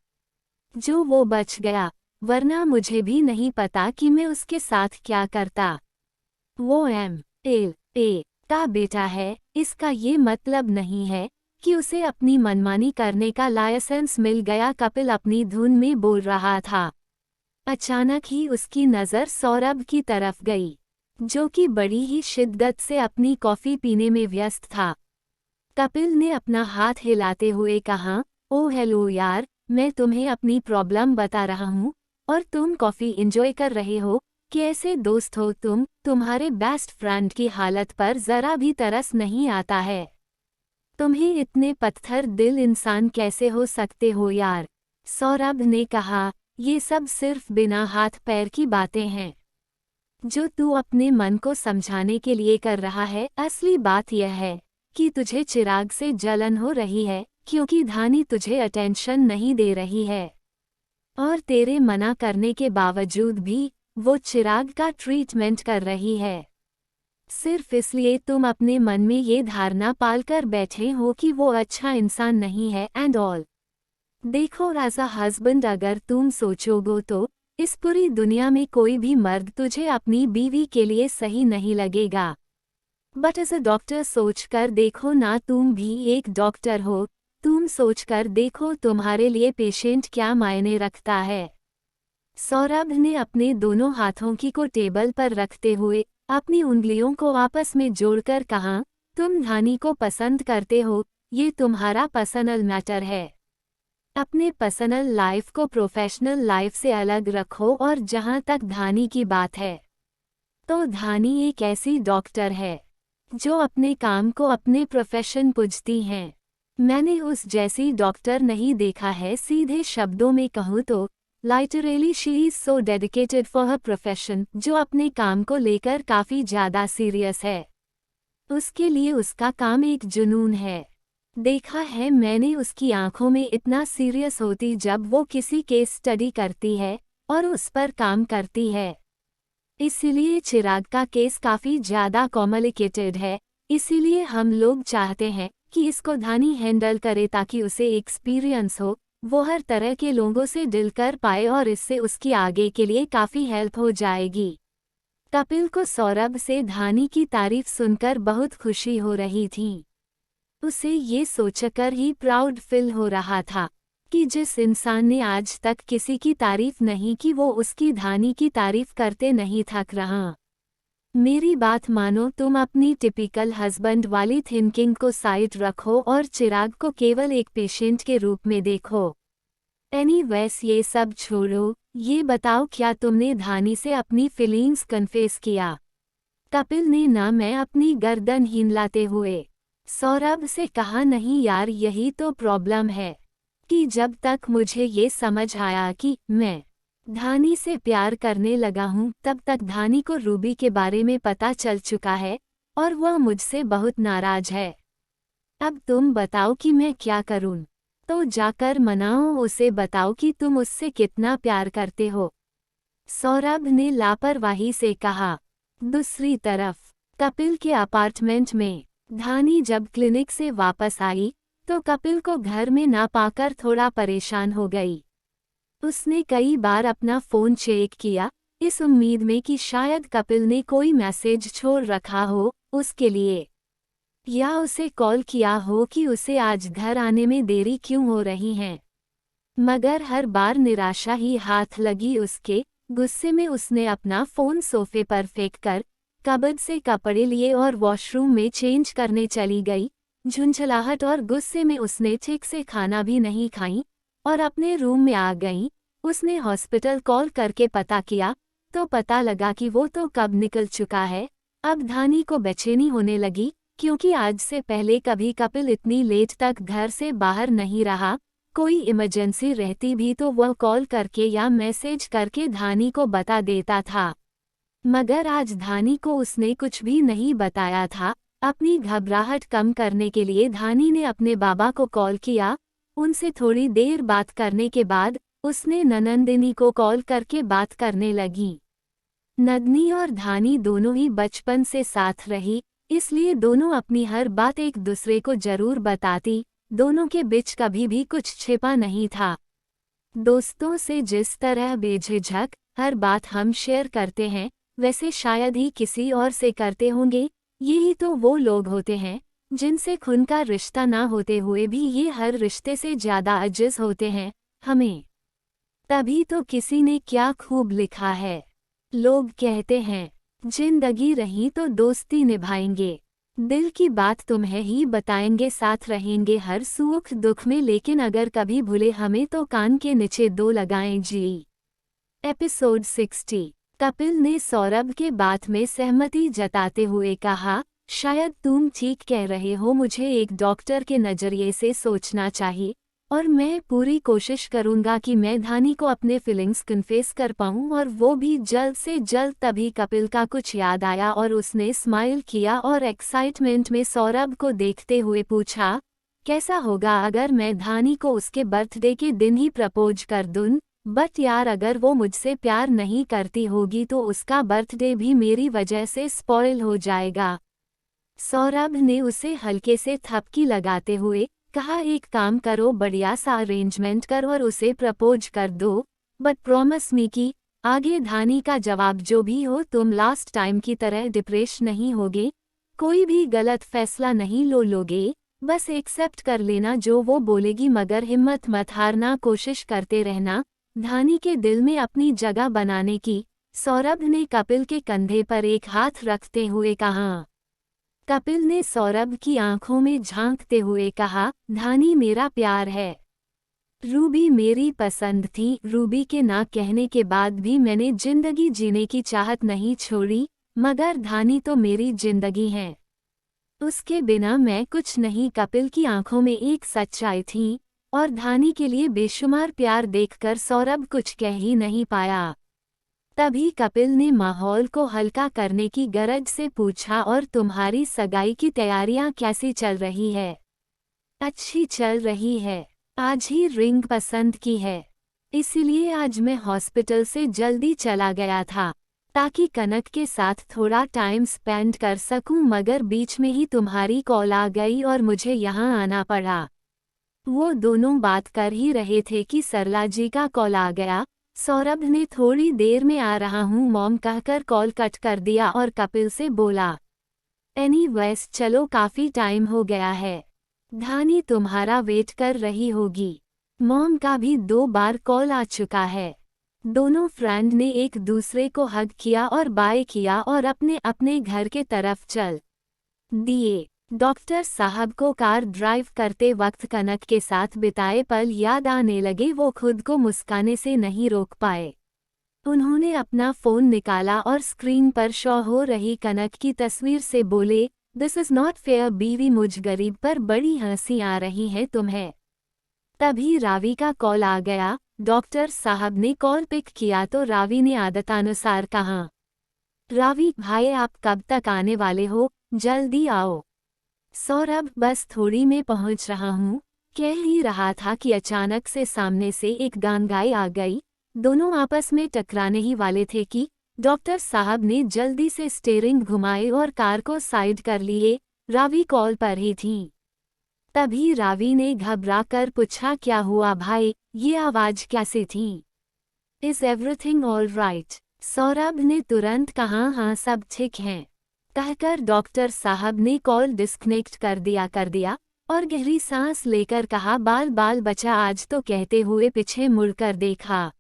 Speaker 1: जो वो बच गया, वरना मुझे भी नहीं पता कि मैं उसके साथ क्या करता। वो MLA का बेटा है, इसका ये मतलब नहीं है कि उसे अपनी मनमानी करने का लाइसेंस मिल गया। कपिल अपनी धुन में बोल रहा था। अचानक ही उसकी नज़र सौरभ की तरफ गई, जो कि बड़ी ही शिद्दत से अपनी कॉफ़ी पीने में व्यस्त था। कपिल ने अपना हाथ हिलाते हुए कहा, ओह हेलो यार, मैं तुम्हें अपनी प्रॉब्लम बता रहा हूँ और तुम कॉफ़ी एंजॉय कर रहे हो। कैसे दोस्त हो तुम? तुम्हारे बेस्ट फ्रेंड की हालत पर ज़रा भी तरस नहीं आता है। तुम्हें इतने पत्थर दिल इंसान कैसे हो सकते हो यार? सौरभ ने कहा, ये सब सिर्फ बिना हाथ पैर की बातें हैं जो तू अपने मन को समझाने के लिए कर रहा है। असली बात यह है कि तुझे चिराग से जलन हो रही है क्योंकि धानी तुझे अटेंशन नहीं दे रही है और तेरे मना करने के बावजूद भी वो चिराग का ट्रीटमेंट कर रही है। सिर्फ इसलिए तुम अपने मन में ये धारणा पालकर बैठे हो कि वो अच्छा इंसान नहीं है एंड ऑल। देखो एज अ हस्बैंड अगर तुम सोचोगे तो इस पूरी दुनिया में कोई भी मर्द तुझे अपनी बीवी के लिए सही नहीं लगेगा। बट एज अ डॉक्टर सोचकर देखो ना, तुम भी एक डॉक्टर हो। तुम सोचकर देखो तुम्हारे लिए पेशेंट क्या मायने रखता है। सौरभ ने अपने दोनों हाथों की को टेबल पर रखते हुए अपनी उंगलियों को आपस में जोड़कर कहा, तुम धानी को पसंद करते हो, ये तुम्हारा पर्सनल मैटर है। अपने पर्सनल लाइफ को प्रोफेशनल लाइफ से अलग रखो। और जहां तक धानी की बात है तो धानी एक ऐसी डॉक्टर है जो अपने काम को अपने प्रोफेशन पूजती हैं। मैंने उस जैसी डॉक्टर नहीं देखा है। सीधे शब्दों में कहूँ तो literally she is so dedicated for her profession, जो अपने काम को लेकर काफ़ी ज़्यादा सीरियस है। उसके लिए उसका काम एक जुनून है। देखा है मैंने उसकी आंखों में इतना सीरियस होती जब वो किसी केस स्टडी करती है और उस पर काम करती है। इसीलिए चिराग का केस काफ़ी ज़्यादा कॉम्प्लिकेटेड है। इसीलिए हम लोग चाहते हैं कि इसको धानी हैंडल करे ताकि उसे एक्सपीरियंस हो, वो हर तरह के लोगों से डील कर पाए और इससे उसकी आगे के लिए काफ़ी हेल्प हो जाएगी। कपिल को सौरभ से धानी की तारीफ सुनकर बहुत खुशी हो रही थी। उसे ये सोचकर ही प्राउड फील हो रहा था कि जिस इंसान ने आज तक किसी की तारीफ नहीं की वो उसकी धानी की तारीफ करते नहीं थक रहा। मेरी बात मानो, तुम अपनी टिपिकल हस्बैंड वाली थिंकिंग को साइड रखो और चिराग को केवल एक पेशेंट के रूप में देखो। एनीवेज ये सब छोड़ो, ये बताओ क्या तुमने धानी से अपनी फीलिंग्स कन्फेस किया? कपिल ने ना मैं अपनी गर्दन हिलाते हुए सौरभ से कहा, नहीं यार, यही तो प्रॉब्लम है कि जब तक मुझे ये समझ आया कि मैं धानी से प्यार करने लगा हूँ तब तक धानी को रूबी के बारे में पता चल चुका है और वह मुझसे बहुत नाराज है। अब तुम बताओ कि मैं क्या करूँ? तो जाकर मनाओ उसे, बताओ कि तुम उससे कितना प्यार करते हो। सौरभ ने लापरवाही से कहा। दूसरी तरफ कपिल के अपार्टमेंट में धानी जब क्लिनिक से वापस आई तो कपिल को घर में ना पाकर थोड़ा परेशान हो गई। उसने कई बार अपना फ़ोन चेक किया, इस उम्मीद में कि शायद कपिल ने कोई मैसेज छोड़ रखा हो उसके लिए, या उसे कॉल किया हो कि उसे आज घर आने में देरी क्यों हो रही है। मगर हर बार निराशा ही हाथ लगी उसके। गुस्से में उसने अपना फ़ोन सोफे पर फेंककर कबर्ड से कपड़े लिए और वॉशरूम में चेंज करने चली गई। झुंझलाहट और गुस्से में उसने ठीक से खाना भी नहीं खाई और अपने रूम में आ गई। उसने हॉस्पिटल कॉल करके पता किया तो पता लगा कि वो तो कब निकल चुका है। अब धानी को बेचैनी होने लगी क्योंकि आज से पहले कभी कपिल इतनी लेट तक घर से बाहर नहीं रहा। कोई इमरजेंसी रहती भी तो वह कॉल करके या मैसेज करके धानी को बता देता था, मगर आज धानी को उसने कुछ भी नहीं बताया था। अपनी घबराहट कम करने के लिए धानी ने अपने बाबा को कॉल किया। उनसे थोड़ी देर बात करने के बाद उसने ननंदिनी को कॉल करके बात करने लगी। नंदिनी और धानी दोनों ही बचपन से साथ रही, इसलिए दोनों अपनी हर बात एक दूसरे को जरूर बताती। दोनों के बीच कभी भी कुछ छिपा नहीं था। दोस्तों से जिस तरह बेझिझक हर बात हम शेयर करते हैं वैसे शायद ही किसी और से करते होंगे। यही तो वो लोग होते हैं जिनसे खून का रिश्ता ना होते हुए भी ये हर रिश्ते से ज्यादा अजिज होते हैं हमें। तभी तो किसी ने क्या खूब लिखा है, लोग कहते हैं जिंदगी रही तो दोस्ती निभाएंगे, दिल की बात तुम्हें ही बताएंगे, साथ रहेंगे हर सुख दुख में, लेकिन अगर कभी भूले हमें तो कान के नीचे दो लगाएं जी। एपिसोड 60। कपिल ने सौरभ के बात में सहमति जताते हुए कहा, शायद तुम ठीक कह रहे हो, मुझे एक डॉक्टर के नज़रिए से सोचना चाहिए और मैं पूरी कोशिश करूंगा कि मैं धानी को अपने फीलिंग्स कन्फेस कर पाऊं, और वो भी जल्द से जल्द। तभी कपिल का कुछ याद आया और उसने स्माइल किया और एक्साइटमेंट में सौरभ को देखते हुए पूछा, कैसा होगा अगर मैं धानी को उसके बर्थडे के दिन ही प्रपोज कर दूं? बट यार, अगर वो मुझसे प्यार नहीं करती होगी तो उसका बर्थडे भी मेरी वजह से स्पॉइल हो जाएगा। सौरभ ने उसे हल्के से थपकी लगाते हुए कहा, एक काम करो, बढ़िया सा अरेंजमेंट कर और उसे प्रपोज कर दो, बट प्रॉमिस मी कि आगे धानी का जवाब जो भी हो तुम लास्ट टाइम की तरह डिप्रेस नहीं होगे, कोई भी गलत फैसला नहीं लोगे, बस एक्सेप्ट कर लेना जो वो बोलेगी, मगर हिम्मत मत हारना, कोशिश करते रहना धानी के दिल में अपनी जगह बनाने की। सौरभ ने कपिल के कंधे पर एक हाथ रखते हुए कहा। कपिल ने सौरभ की आंखों में झांकते हुए कहा, धानी मेरा प्यार है। रूबी मेरी पसंद थी, रूबी के ना कहने के बाद भी मैंने जिंदगी जीने की चाहत नहीं छोड़ी, मगर धानी तो मेरी जिंदगी है, उसके बिना मैं कुछ नहीं। कपिल की आंखों में एक सच्चाई थी और धानी के लिए बेशुमार प्यार देखकर सौरभ कुछ कह ही नहीं पाया। तभी कपिल ने माहौल को हल्का करने की गरज से पूछा, और तुम्हारी सगाई की तैयारियां कैसी चल रही है? अच्छी चल रही है, आज ही रिंग पसंद की है, इसीलिए आज मैं हॉस्पिटल से जल्दी चला गया था ताकि कनक के साथ थोड़ा टाइम स्पेंड कर सकूं, मगर बीच में ही तुम्हारी कॉल आ गई और मुझे यहाँ आना पड़ा। वो दोनों बात कर ही रहे थे कि सरला जी का कॉल आ गया। सौरभ ने थोड़ी देर में आ रहा हूँ मॉम कहकर कॉल कट कर दिया और कपिल से बोला, एनीवेज चलो, काफी टाइम हो गया है, धानी तुम्हारा वेट कर रही होगी, मॉम का भी 2 बार कॉल आ चुका है। दोनों फ्रेंड ने एक दूसरे को हग किया और बाय किया और अपने अपने घर के तरफ चल दिए। डॉक्टर साहब को कार ड्राइव करते वक्त कनक के साथ बिताए पल याद आने लगे, वो खुद को मुस्काने से नहीं रोक पाए। उन्होंने अपना फ़ोन निकाला और स्क्रीन पर शो हो रही कनक की तस्वीर से बोले, दिस इज़ नॉट फेयर बीवी, मुझ गरीब पर बड़ी हंसी आ रही है तुम्हें। तभी रावी का कॉल आ गया। डॉक्टर साहब ने कॉल पिक किया तो रावी ने आदतानुसार कहा, रावी भाई आप कब तक आने वाले हो, जल्दी आओ। सौरभ, बस थोड़ी में पहुंच रहा हूँ, कह ही रहा था कि अचानक से सामने से एक गांगाई आ गई। दोनों आपस में टकराने ही वाले थे कि डॉक्टर साहब ने जल्दी से स्टीयरिंग घुमाए और कार को साइड कर लिए। रावी कॉल पर ही थी। तभी रावी ने घबरा कर पूछा, क्या हुआ भाई, ये आवाज कैसे थी? Is everything all right? Saurabh ने तुरंत कहा, हाँ सब ठीक है कहकर डॉक्टर साहब ने कॉल डिस्कनेक्ट कर दिया और गहरी सांस लेकर कहा, बाल बाल बचा आज तो, कहते हुए पीछे मुड़कर देखा।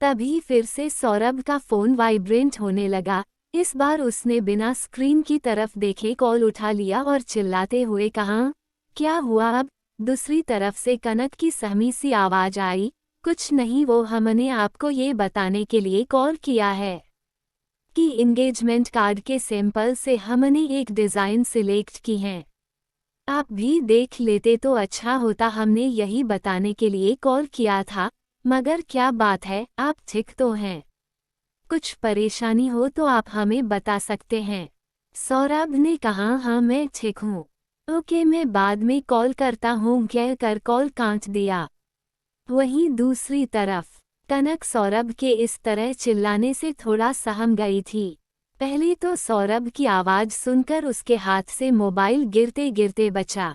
Speaker 1: तभी फिर से सौरभ का फोन वाइब्रेंट होने लगा। इस बार उसने बिना स्क्रीन की तरफ देखे कॉल उठा लिया और चिल्लाते हुए कहा, क्या हुआ अब? दूसरी तरफ से कनक की सहमी सी आवाज आई, कुछ नहीं, वो हमने आपको ये बताने के लिए कॉल किया है कि एंगेजमेंट कार्ड के सैंपल से हमने एक डिज़ाइन सिलेक्ट की हैं, आप भी देख लेते तो अच्छा होता, हमने यही बताने के लिए कॉल किया था। मगर क्या बात है, आप ठीक तो हैं? कुछ परेशानी हो तो आप हमें बता सकते हैं। सौरभ ने कहा, हाँ मैं ठीक हूँ, ओके मैं बाद में कॉल करता हूँ कहकर कॉल काट दिया। वहीं दूसरी तरफ कनक सौरभ के इस तरह चिल्लाने से थोड़ा सहम गई थी। पहले तो सौरभ की आवाज़ सुनकर उसके हाथ से मोबाइल गिरते गिरते बचा।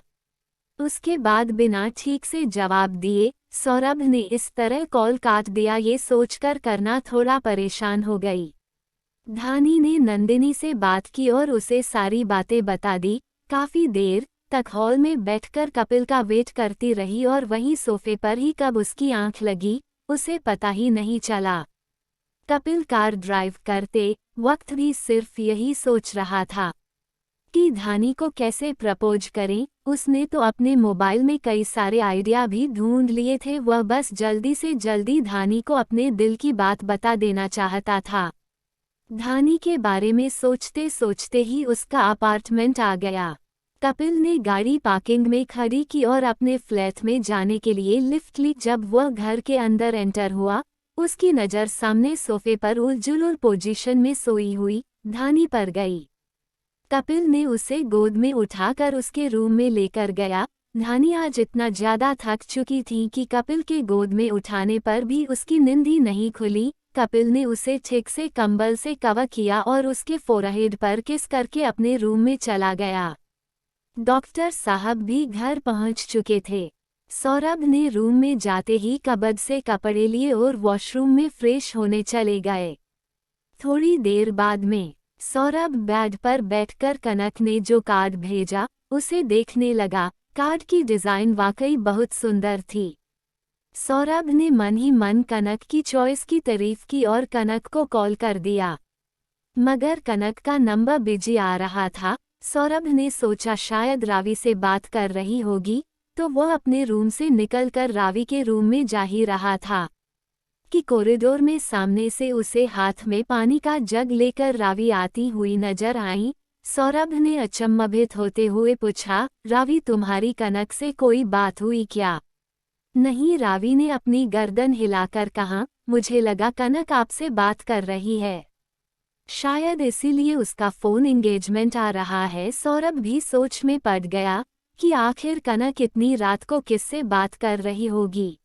Speaker 1: उसके बाद बिना ठीक से जवाब दिए सौरभ ने इस तरह कॉल काट दिया, ये सोचकर करना थोड़ा परेशान हो गई। धानी ने नंदिनी से बात की और उसे सारी बातें बता दी। काफी देर तक हॉल में बैठकर कपिल का वेट करती रही और वहीं सोफे पर ही कब उसकी आंख लगी, उसे पता ही नहीं चला। कपिल कार ड्राइव करते वक्त भी सिर्फ यही सोच रहा था कि धानी को कैसे प्रपोज करें। उसने तो अपने मोबाइल में कई सारे आइडिया भी ढूंढ लिए थे, वह बस जल्दी से जल्दी धानी को अपने दिल की बात बता देना चाहता था। धानी के बारे में सोचते सोचते ही उसका अपार्टमेंट आ गया। कपिल ने गाड़ी पार्किंग में खड़ी की और अपने फ्लैट में जाने के लिए लिफ्ट ली। जब वह घर के अंदर एंटर हुआ, उसकी नज़र सामने सोफे पर उलझुल पोजीशन में सोई हुई धानी पर गई। कपिल ने उसे गोद में उठाकर उसके रूम में लेकर गया। धानी आज इतना ज्यादा थक चुकी थी कि कपिल के गोद में उठाने पर भी उसकी नींद ही नहीं खुली। कपिल ने उसे ठीक से कंबल से कवर किया और उसके फोरहेड पर किस करके अपने रूम में चला गया। डॉक्टर साहब भी घर पहुंच चुके थे। सौरभ ने रूम में जाते ही कबर्ड से कपड़े लिए और वॉशरूम में फ्रेश होने चले गए। थोड़ी देर बाद में सौरभ बेड पर बैठकर कनक ने जो कार्ड भेजा उसे देखने लगा। कार्ड की डिज़ाइन वाकई बहुत सुंदर थी। सौरभ ने मन ही मन कनक की चॉइस की तारीफ की और कनक को कॉल कर दिया, मगर कनक का नंबर बिजी आ रहा था। सौरभ ने सोचा शायद रावी से बात कर रही होगी, तो वह अपने रूम से निकलकर रावी के रूम में जा ही रहा था कि कॉरिडोर में सामने से उसे हाथ में पानी का जग लेकर रावी आती हुई नजर आई। सौरभ ने अचंभित होते हुए पूछा, रावी तुम्हारी कनक से कोई बात हुई क्या? नहीं, रावी ने अपनी गर्दन हिलाकर कहा, मुझे लगा कनक आपसे बात कर रही है, शायद इसीलिए उसका फोन एंगेजमेंट आ रहा है। सौरभ भी सोच में पड़ गया कि आखिर कनक इतनी रात को किससे बात कर रही होगी।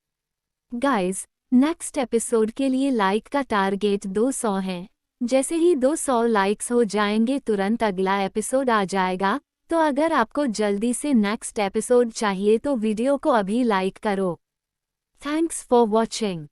Speaker 1: गाइज, नेक्स्ट एपिसोड के लिए लाइक का टारगेट 200 है। जैसे ही 200 लाइक्स हो जाएंगे तुरंत अगला एपिसोड आ जाएगा। तो अगर आपको जल्दी से नेक्स्ट एपिसोड चाहिए तो वीडियो को अभी लाइक करो। Thanks for watching.